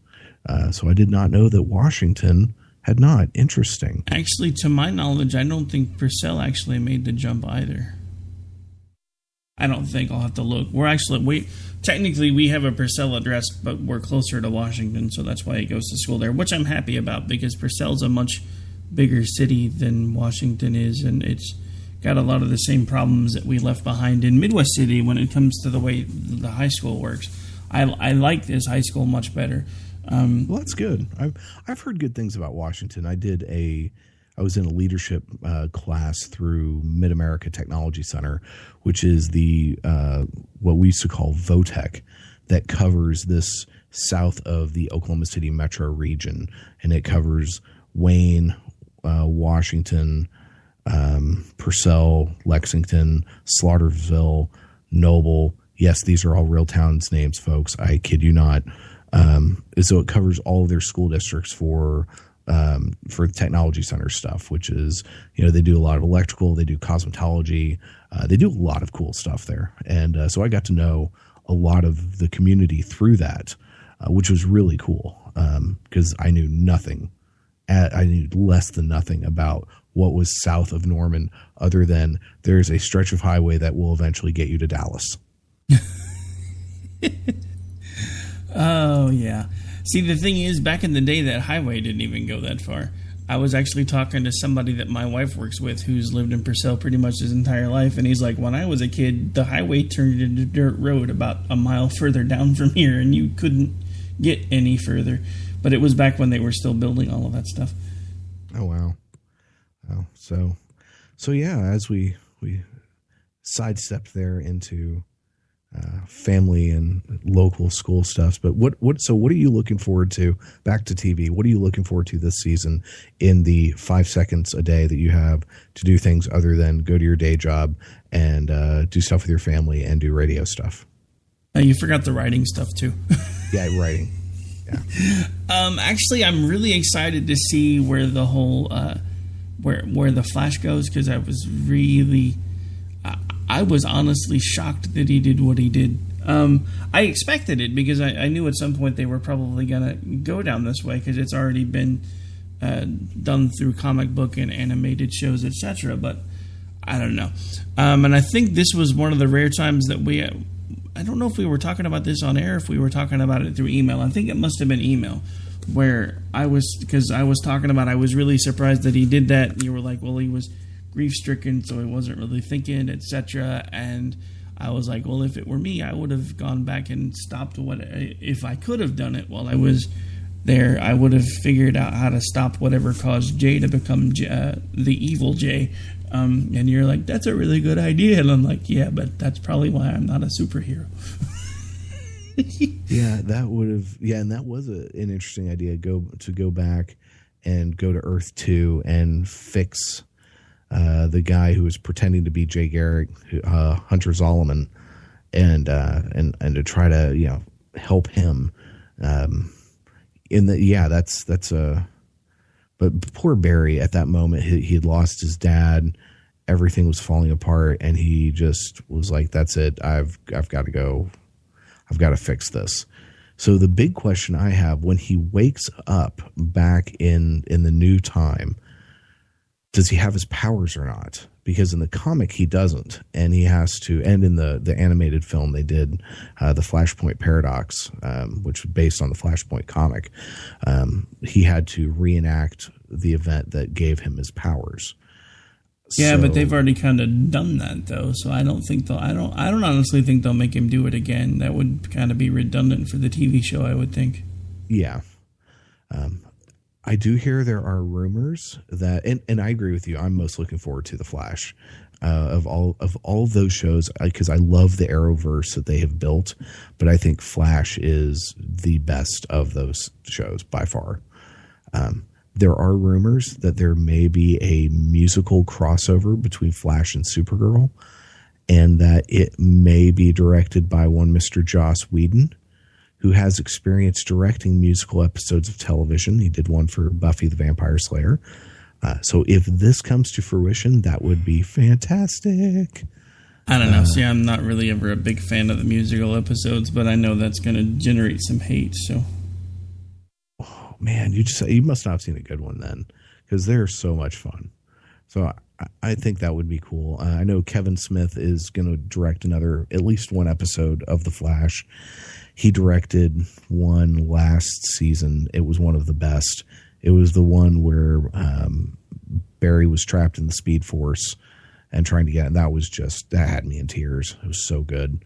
So I did not know that Washington had not. Interesting.
Actually, to my knowledge, I don't think Purcell actually made the jump either. I don't think. I'll have to look. Technically we have a Purcell address, but we're closer to Washington, so that's why he goes to school there, which I'm happy about because Purcell's a much bigger city than Washington is, and it's got a lot of the same problems that we left behind in Midwest City when it comes to the way the high school works. I like this high school much better.
Well, that's good. I've heard good things about Washington. I was in a leadership class through Mid-America Technology Center, which is the what we used to call VOTEC, that covers this south of the Oklahoma City metro region, and it covers Wayne, Washington, Purcell, Lexington, Slaughterville, Noble. Yes, these are all real towns names, folks. I kid you not. So it covers all of their school districts for technology center stuff, which is, they do a lot of electrical, they do cosmetology, they do a lot of cool stuff there. And so I got to know a lot of the community through that, which was really cool because I knew nothing. I knew less than nothing about what was south of Norman, other than there's a stretch of highway that will eventually get you to Dallas.
Oh, yeah. See, the thing is, back in the day, that highway didn't even go that far. I was actually talking to somebody that my wife works with who's lived in Purcell pretty much his entire life, and he's like, when I was a kid, the highway turned into dirt road about a mile further down from here, and you couldn't get any further. But it was back when they were still building all of that stuff.
Oh, wow. Oh, so yeah, as we sidestepped there into family and local school stuff. But what are you looking forward to? Back to TV. What are you looking forward to this season in the 5 seconds a day that you have to do things other than go to your day job and do stuff with your family and do radio stuff?
You forgot the writing stuff too.
Yeah, writing. Yeah.
Actually, I'm really excited to see where the whole where the Flash goes, because I was honestly shocked that he did what he did. I expected it because I knew at some point they were probably going to go down this way because it's already been done through comic book and animated shows, etc. But I don't know. And I think this was one of the rare times that I don't know if we were talking about this on air, if we were talking about it through email. I think it must have been email where I was talking about I was really surprised that he did that. And you were like, well, he was grief-stricken, so he wasn't really thinking, etc. And I was like, well, if it were me, I would have gone back and stopped if I could have done it while I was there. I would have figured out how to stop whatever caused Jay to become the evil Jay. And you're like, that's a really good idea. And I'm like, yeah, but that's probably why I'm not a superhero.
Yeah, that would have. Yeah, and that was an interesting idea. Go back and go to Earth 2 and fix the guy who was pretending to be Jay Garrick, Hunter Zolomon, and to try to help him. But poor Barry at that moment, he had lost his dad. Everything was falling apart, and he just was like, "That's it. I've got to go. I've got to fix this." So the big question I have, when he wakes up back in the new time, does he have his powers or not? because in the comic he doesn't, and he has to. And in the animated film they did, the Flashpoint Paradox, which was based on the Flashpoint comic. He had to reenact the event that gave him his powers.
Yeah, but they've already kind of done that though, so I don't think I don't honestly think they'll make him do it again. That would kind of be redundant for the TV show, I would think.
Yeah. I do hear there are rumors that, and I agree with you. I'm most looking forward to The Flash, of all of those shows, because I love the Arrowverse that they have built, but I think Flash is the best of those shows by far. There are rumors that there may be a musical crossover between Flash and Supergirl, and that it may be directed by one Mr. Joss Whedon, who has experience directing musical episodes of television. He did one for Buffy the Vampire Slayer. So if this comes to fruition, that would be fantastic.
I don't know. See, I'm not really ever a big fan of the musical episodes, but I know that's going to generate some hate, so...
Man, you must not have seen a good one then, because they're so much fun. So I think that would be cool. I know Kevin Smith is going to direct at least one episode of The Flash. He directed one last season. It was one of the best. It was the one where Barry was trapped in the Speed Force and trying to get it. That had me in tears. It was so good.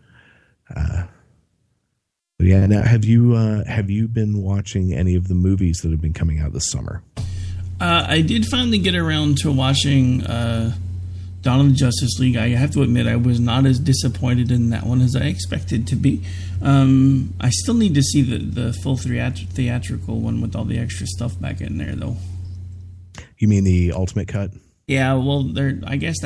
Yeah. Now, have you been watching any of the movies that have been coming out this summer?
I did finally get around to watching Dawn of the Justice League. I have to admit, I was not as disappointed in that one as I expected to be. I still need to see the full theatrical one with all the extra stuff back in there, though.
You mean the Ultimate Cut?
Yeah. Well, I guess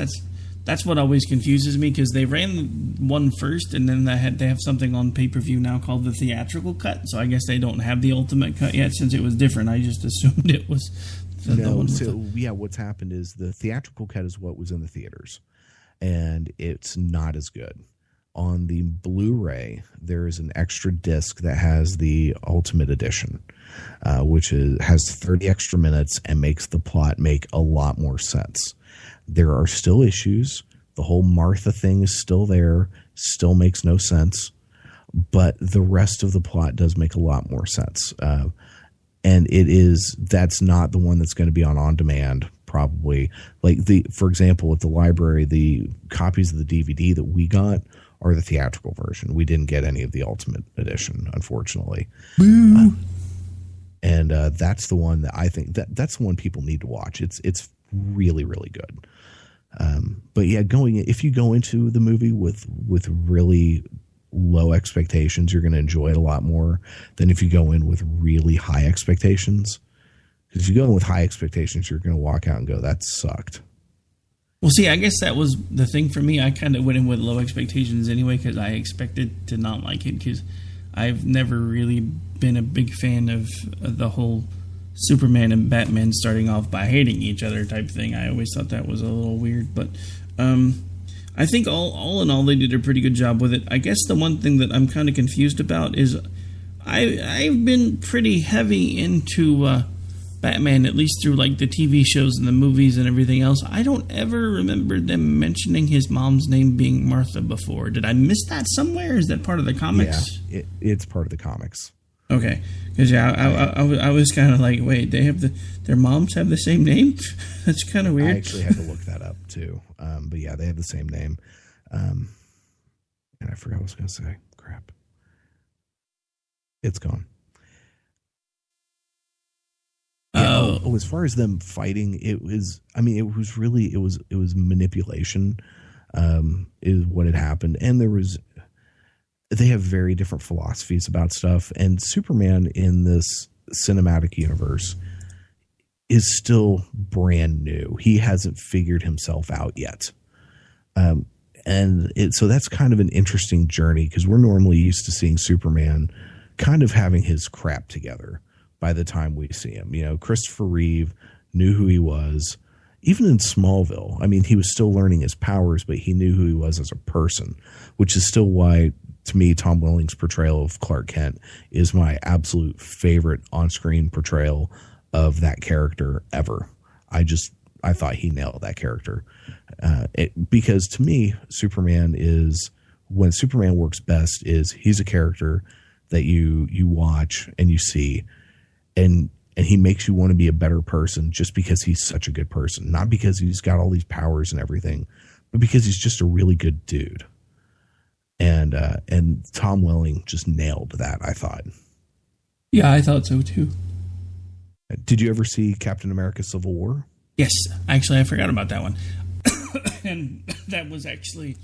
that's what always confuses me, because they ran one first, and then they have something on pay-per-view now called the theatrical cut. So I guess they don't have the ultimate cut yet, since it was different. I just assumed it was the one.
Yeah, what's happened is the theatrical cut is what was in the theaters, and it's not as good. On the Blu-ray, there is an extra disc that has the Ultimate Edition, which has 30 extra minutes and makes the plot make a lot more sense. There are still issues. The whole Martha thing is still there, still makes no sense, but the rest of the plot does make a lot more sense. And that's not the one that's going to be on demand, probably. For example, at the library, the copies of the DVD that we got are the theatrical version. We didn't get any of the Ultimate Edition, unfortunately. And that's the one that I think that's the one people need to watch. It's really, really good. But yeah, if you go into the movie with really low expectations, you're going to enjoy it a lot more than if you go in with really high expectations. Because if you go in with high expectations, you're going to walk out and go, that sucked.
Well, see, I guess that was the thing for me. I kind of went in with low expectations anyway, because I expected to not like it, because I've never really been a big fan of the whole Superman and Batman starting off by hating each other type thing. I always thought that was a little weird, but I think all in all, they did a pretty good job with it. I guess the one thing that I'm kind of confused about is I've been pretty heavy into Batman, at least through like the TV shows and the movies and everything else. I don't ever remember them mentioning his mom's name being Martha before. Did I miss that somewhere? Is that part of the comics?
Yeah, it's part of the comics.
Okay, because I was kind of like, wait, their moms have the same name? That's kind of weird.
I actually had to look that up too. But yeah, they have the same name. And I forgot what I was going to say. Crap. It's gone. Yeah, as far as them fighting, it was manipulation, is what had happened. And they have very different philosophies about stuff. And Superman in this cinematic universe is still brand new. He hasn't figured himself out yet. So that's kind of an interesting journey, because we're normally used to seeing Superman kind of having his crap together by the time we see him. You know, Christopher Reeve knew who he was. Even in Smallville, I mean, he was still learning his powers, but he knew who he was as a person, which is still why, to me, Tom Welling's portrayal of Clark Kent is my absolute favorite on-screen portrayal of that character ever. I thought he nailed that character. Because to me, Superman is, when Superman works best, is he's a character that you watch and you see, and he makes you want to be a better person just because he's such a good person, not because he's got all these powers and everything, but because he's just a really good dude. And Tom Welling just nailed that, I thought.
Yeah, I thought so too.
Did you ever see Captain America: Civil War?
Yes, actually, I forgot about that one. And that was actually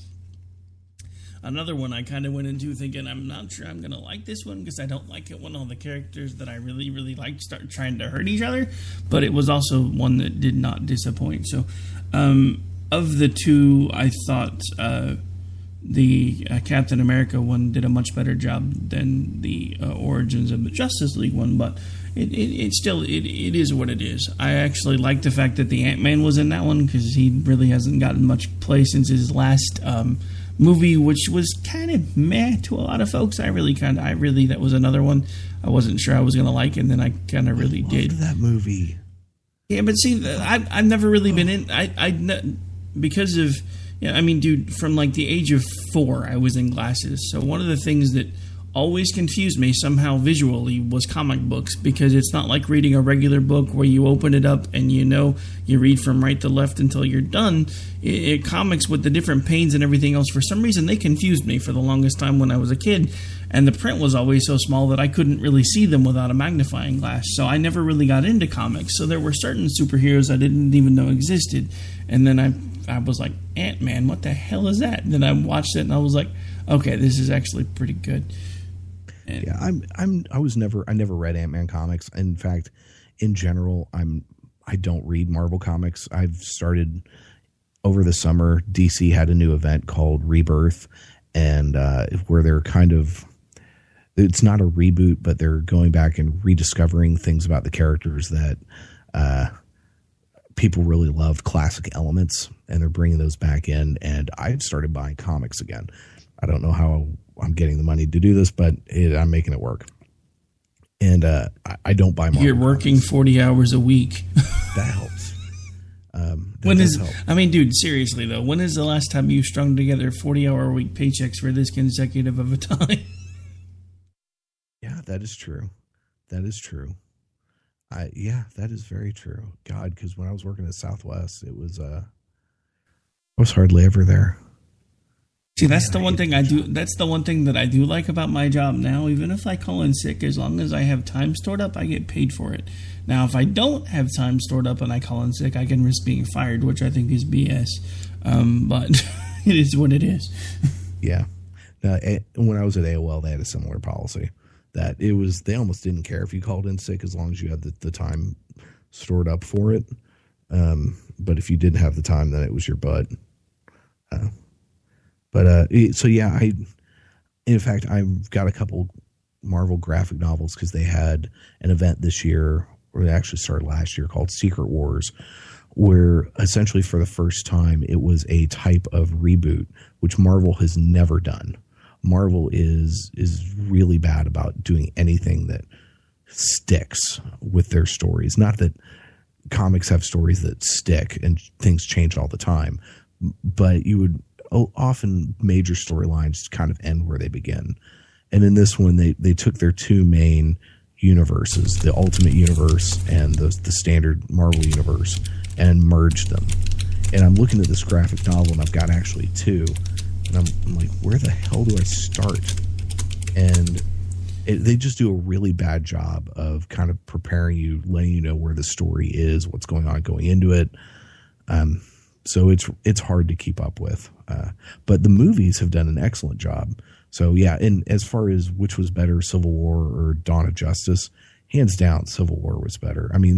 another one I kind of went into thinking, I'm not sure I'm going to like this one because I don't like it when all the characters that I really, really like start trying to hurt each other. But it was also one that did not disappoint. So of the two, I thought the Captain America one did a much better job than the Origins of the Justice League one, but it still is what it is. I actually like the fact that the Ant-Man was in that one because he really hasn't gotten much play since his last movie, which was kind of meh to a lot of folks. I really that was another one I wasn't sure I was going to like, and then I kind of really did.
That movie.
Yeah, but see, I've never really been in. Because of, I mean, dude, from like the age of 4, I was in glasses. So one of the things that always confused me somehow visually was comic books, because it's not like reading a regular book where you open it up and you read from right to left until you're done. Comics with the different panes and everything else, for some reason they confused me for the longest time when I was a kid, and the print was always so small that I couldn't really see them without a magnifying glass. So I never really got into comics. So there were certain superheroes I didn't even know existed, and then I was like, Ant-Man, what the hell is that? And then I watched it and I was like, okay, this is actually pretty good. And
yeah, I never read Ant-Man comics. In fact, in general, I don't read Marvel comics. I've started over the summer. DC had a new event called Rebirth, and where they're kind of, it's not a reboot, but they're going back and rediscovering things about the characters that people really loved, classic elements, and they're bringing those back in. And I've started buying comics again. I don't know how I'm getting the money to do this, but I'm making it work. And I don't buy Marvel.
You're working comics. 40 hours a week.
That helps.
I mean, dude, seriously though, when is the last time you strung together 40-hour-a-week paychecks for this consecutive of a time?
Yeah, that is true. That is true. That is very true. God, because when I was working at Southwest, it was I was hardly ever there.
See, that's the one thing I do. That's the one thing that I do like about my job now. Even if I call in sick, as long as I have time stored up, I get paid for it. Now, if I don't have time stored up and I call in sick, I can risk being fired, which I think is BS. But it is what it is.
Yeah. Now, when I was at AOL, they had a similar policy that they almost didn't care if you called in sick as long as you had the time stored up for it. But if you didn't have the time, then it was your butt. So yeah, in fact, I've got a couple Marvel graphic novels because they had an event this year, or they actually started last year, called Secret Wars, where essentially for the first time it was a type of reboot, which Marvel has never done. Marvel is really bad about doing anything that sticks with their stories. Not that comics have stories that stick and things change all the time, but you would often major storylines kind of end where they begin. And in this one, they took their two main universes, the Ultimate Universe and the standard Marvel Universe, and merged them. And I'm looking at this graphic novel, and I've got actually two. And I'm like, where the hell do I start? And they just do a really bad job of kind of preparing you, letting you know where the story is, what's going on going into it. So it's hard to keep up with. But the movies have done an excellent job. So yeah, and as far as which was better, Civil War or Dawn of Justice, hands down, Civil War was better. I mean,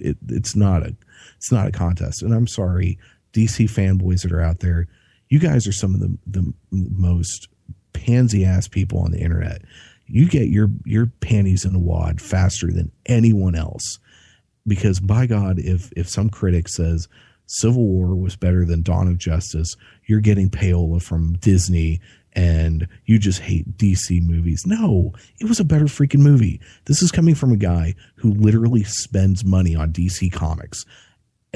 it's not a contest. And I'm sorry, DC fanboys that are out there, you guys are some of the most pansy ass people on the internet. You get your panties in a wad faster than anyone else, because by God, if some critic says Civil War was better than Dawn of Justice, you're getting payola from Disney and you just hate DC movies. No, it was a better freaking movie. This is coming from a guy who literally spends money on DC comics.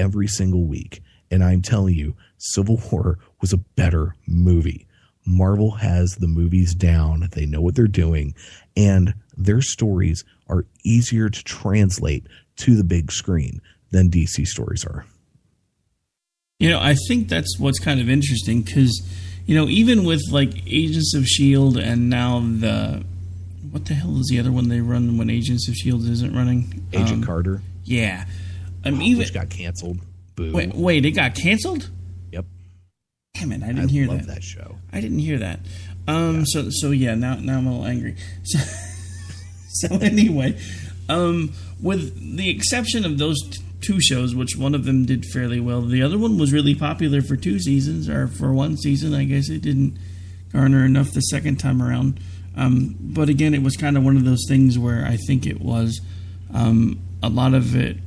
every single week. And I'm telling you, Civil War was a better movie. Marvel has the movies down. They know what they're doing. And their stories are easier to translate to the big screen than DC stories are.
I think that's what's kind of interesting because, even with like Agents of S.H.I.E.L.D. and now what the hell is the other one they run when Agents of S.H.I.E.L.D. isn't running?
Agent Carter.
Yeah.
Which got canceled. Boo.
Wait, it got canceled?
Yep.
Damn it, I didn't hear that.
I love that show.
I didn't hear that. So yeah, now I'm a little angry. So anyway, with the exception of those two shows, which one of them did fairly well, the other one was really popular for 2 seasons, or for 1 season. I guess it didn't garner enough the second time around. But again, it was kind of one of those things where I think it was a lot of it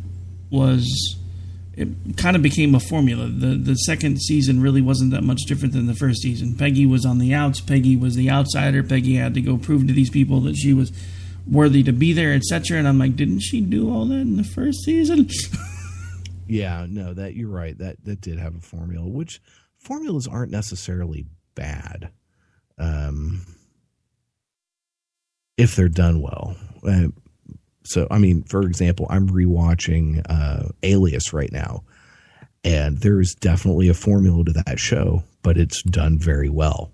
kind of became a formula. The second season really wasn't that much different than the first season. Peggy was on the outs. Peggy was the outsider. Peggy had to go prove to these people that she was worthy to be there, etc. And I'm like, didn't she do all that in the first season?
Yeah, no, that you're right. That did have a formula, which formulas aren't necessarily bad if they're done well. So, I mean, for example, I'm rewatching Alias right now, and there's definitely a formula to that show, but it's done very well.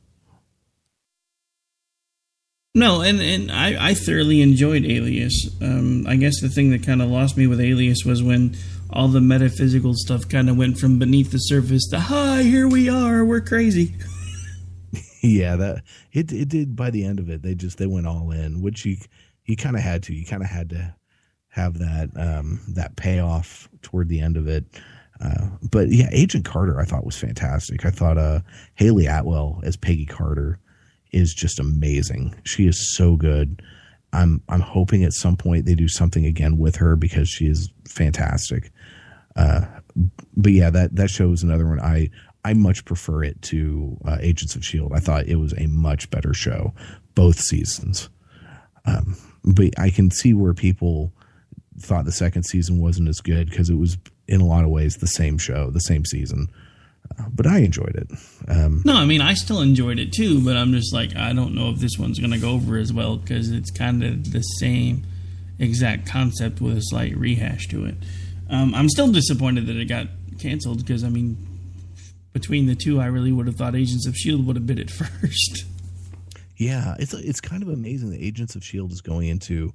No, and I thoroughly enjoyed Alias. I guess the thing that kind of lost me with Alias was when all the metaphysical stuff kind of went from beneath the surface to, hi, here we are, we're crazy.
Yeah, that it did. By the end of it, they went all in, which you kind of had to. You kind of had to have that payoff toward the end of it. But yeah, Agent Carter I thought was fantastic. I thought Haley Atwell as Peggy Carter is just amazing. She is so good. I'm hoping at some point they do something again with her because she is fantastic. But yeah, that show is another one. I much prefer it to Agents of S.H.I.E.L.D. I thought it was a much better show, both seasons. But I can see where people thought the second season wasn't as good because it was, in a lot of ways, the same show, the same season. But I enjoyed it.
No, I mean, I still enjoyed it too, but I'm just like, I don't know if this one's going to go over as well because it's kind of the same exact concept with a slight rehash to it. I'm still disappointed that it got canceled because, I mean, between the two, I really would have thought Agents of S.H.I.E.L.D. would have been it first.
Yeah, it's kind of amazing that Agents of S.H.I.E.L.D. is going into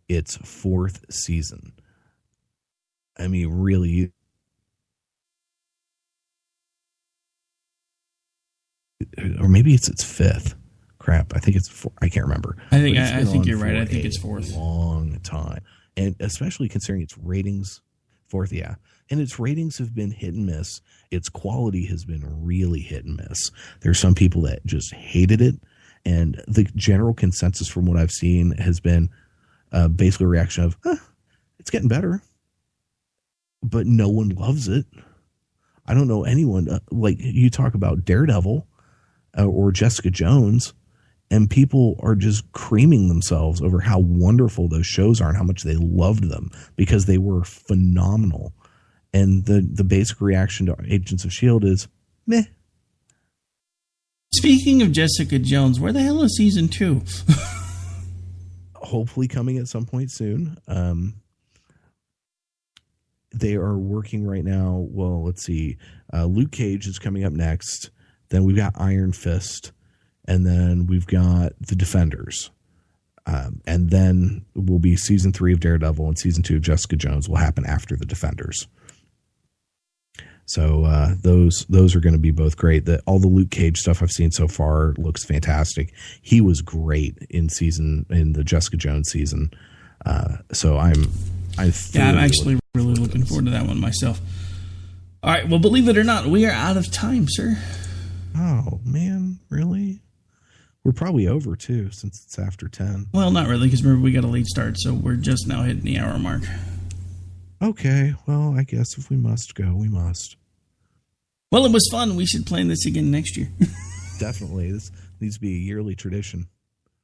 its 4th season. I mean, really, or maybe it's its 5th. Crap, I think it's 4. I can't remember.
I think you're right. I think it's 4th.
Long time, and especially considering its ratings. 4th, yeah. And its ratings have been hit and miss. Its quality has been really hit and miss. There's some people that just hated it. And the general consensus from what I've seen has been basically a reaction of, it's getting better. But no one loves it. I don't know anyone. Like you talk about Daredevil or Jessica Jones, and people are just creaming themselves over how wonderful those shows are and how much they loved them because they were phenomenal. And the basic reaction to Agents of S.H.I.E.L.D. is, meh.
Speaking of Jessica Jones, where the hell is season 2?
Hopefully coming at some point soon. They are working right now. Well, let's see. Luke Cage is coming up next. Then we've got Iron Fist. And then we've got The Defenders. And then will be season 3 of Daredevil, and season 2 of Jessica Jones will happen after The Defenders. So those are going to be both great. All the Luke Cage stuff I've seen so far looks fantastic. He was great in the Jessica Jones season. So I'm
actually really looking forward to that one myself. All right, well, believe it or not, we are out of time, sir.
Oh man, really? We're probably over too, since it's after 10.
Well, not really, because remember we got a late start, so we're just now hitting the hour mark.
Okay, well, I guess if we must go, we must.
Well, it was fun. We should plan this again next year.
Definitely. This needs to be a yearly tradition.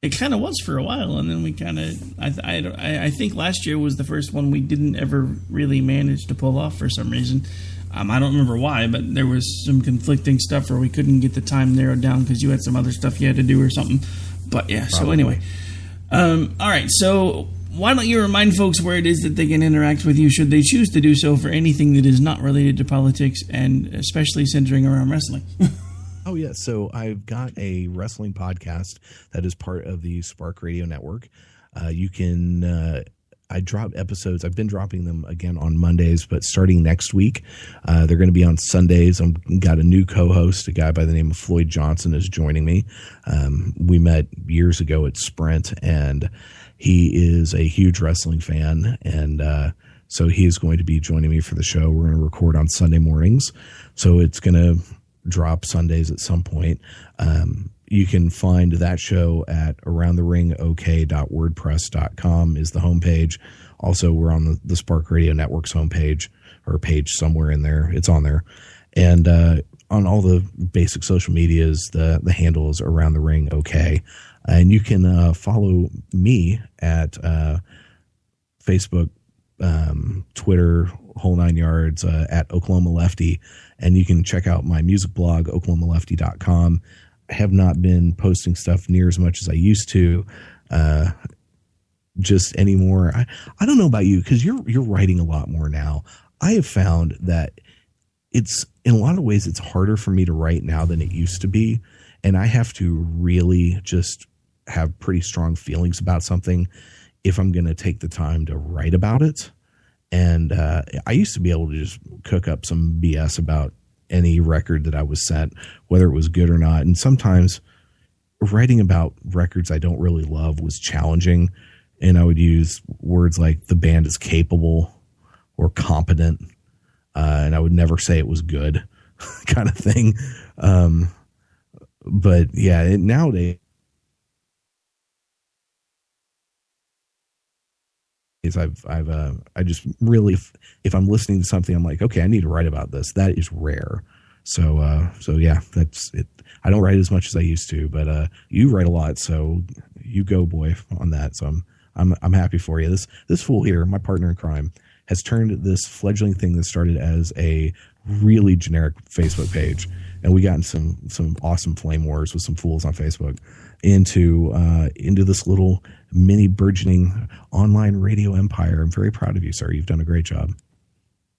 It kind of was for a while, and then we kind of. I think last year was the first one we didn't ever really manage to pull off for some reason. I don't remember why, but there was some conflicting stuff where we couldn't get the time narrowed down because you had some other stuff you had to do or something. But yeah, so anyway. All right, so why don't you remind folks where it is that they can interact with you should they choose to do so for anything that is not related to politics and especially centering around wrestling?
Oh, yeah. So I've got a wrestling podcast that is part of the Spark Radio Network. You can, I drop episodes. I've been dropping them again on Mondays, but starting next week, they're going to be on Sundays. I've got a new co-host, a guy by the name of Floyd Johnson is joining me. We met years ago at Sprint, and he is a huge wrestling fan. And so he is going to be joining me for the show. We're going to record on Sunday mornings. So it's going to drop Sundays at some point. You can find that show at aroundtheringok.wordpress.com is the homepage. Also, we're on the Spark Radio Network's homepage or page somewhere in there. It's on there. And on all the basic social medias, the handle is Around the Ring OK. And you can follow me at Facebook, Twitter, whole nine yards, at Oklahoma Lefty. And you can check out my music blog, oklahomalefty.com. I have not been posting stuff near as much as I used to just anymore. I don't know about you, because you're writing a lot more now. I have found that it's, in a lot of ways, it's harder for me to write now than it used to be. And I have to really just have pretty strong feelings about something if I'm going to take the time to write about it. And I used to be able to just cook up some BS about any record that I was sent, whether it was good or not. And sometimes writing about records I don't really love was challenging. And I would use words like the band is capable or competent. And I would never say it was good kind of thing. But yeah, nowadays, I just really, if I'm listening to something, I'm like, okay, I need to write about this. That is rare. So yeah, that's it. I don't write as much as I used to, but you write a lot, so you go, boy, on that. So I'm happy for you. This fool here, my partner in crime, has turned this fledgling thing that started as a really generic Facebook page, and we got in some awesome flame wars with some fools on Facebook into this little mini burgeoning online radio empire. I'm very proud of you, sir. You've done a great job.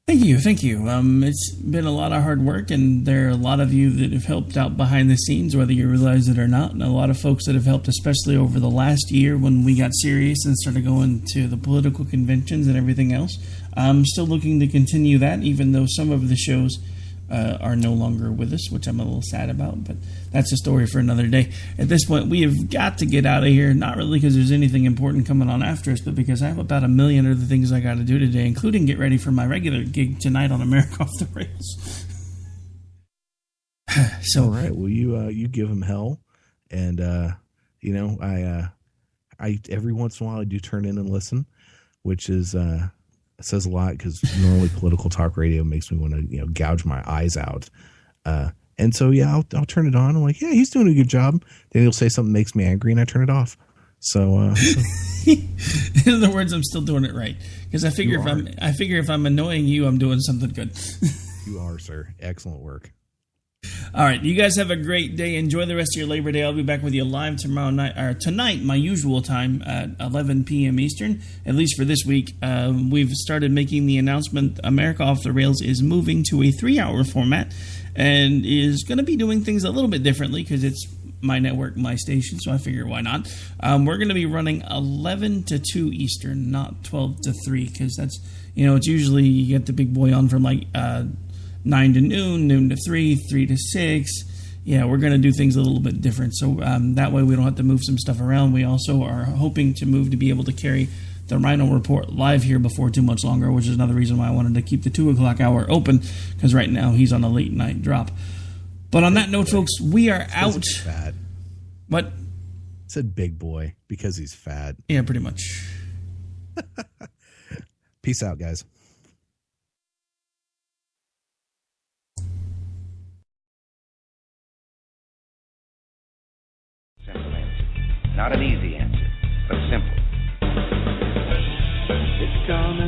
Thank you. It's been a lot of hard work, and there are a lot of you that have helped out behind the scenes, whether you realize it or not, and a lot of folks that have helped, especially over the last year when we got serious and started going to the political conventions and everything else. I'm still looking to continue that, even though some of the shows are no longer with us, which I'm a little sad about, but that's a story for another day. At this point, we have got to get out of here, not really because there's anything important coming on after us, but because I have about 1 million other things I got to do today, including get ready for my regular gig tonight on America Off the Rails. So,
all right, well, you give him hell, and I every once in a while I do turn in and listen, which is says a lot, because normally political talk radio makes me want to gouge my eyes out, and so yeah, I'll turn it on. I'm like, yeah, he's doing a good job. Then he'll say something that makes me angry, and I turn it off. So
in other words, I'm still doing it right, because I figure if I'm annoying you, I'm doing something good.
You are, sir. Excellent work.
All right, you guys have a great day. Enjoy the rest of your Labor Day. I'll be back with you live tomorrow night, or tonight, my usual time at 11 p.m. Eastern, at least for this week. We've started making the announcement America Off the Rails is moving to a 3-hour format and is going to be doing things a little bit differently because it's my network, my station, so I figure why not. We're going to be running 11 to 2 Eastern, not 12 to 3, because that's, it's usually you get the big boy on from like 9 to noon, noon to 3, 3 to 6. Yeah, we're going to do things a little bit different. So that way we don't have to move some stuff around. We also are hoping to move to be able to carry the Rhino Report live here before too much longer, which is another reason why I wanted to keep the 2 o'clock hour open, because right now he's on a late night drop. But on that note, folks, we are out.
Fat.
What?
I said big boy because he's fat.
Yeah, pretty much.
Peace out, guys.
Simple answer. Not an easy answer, but simple.
It's coming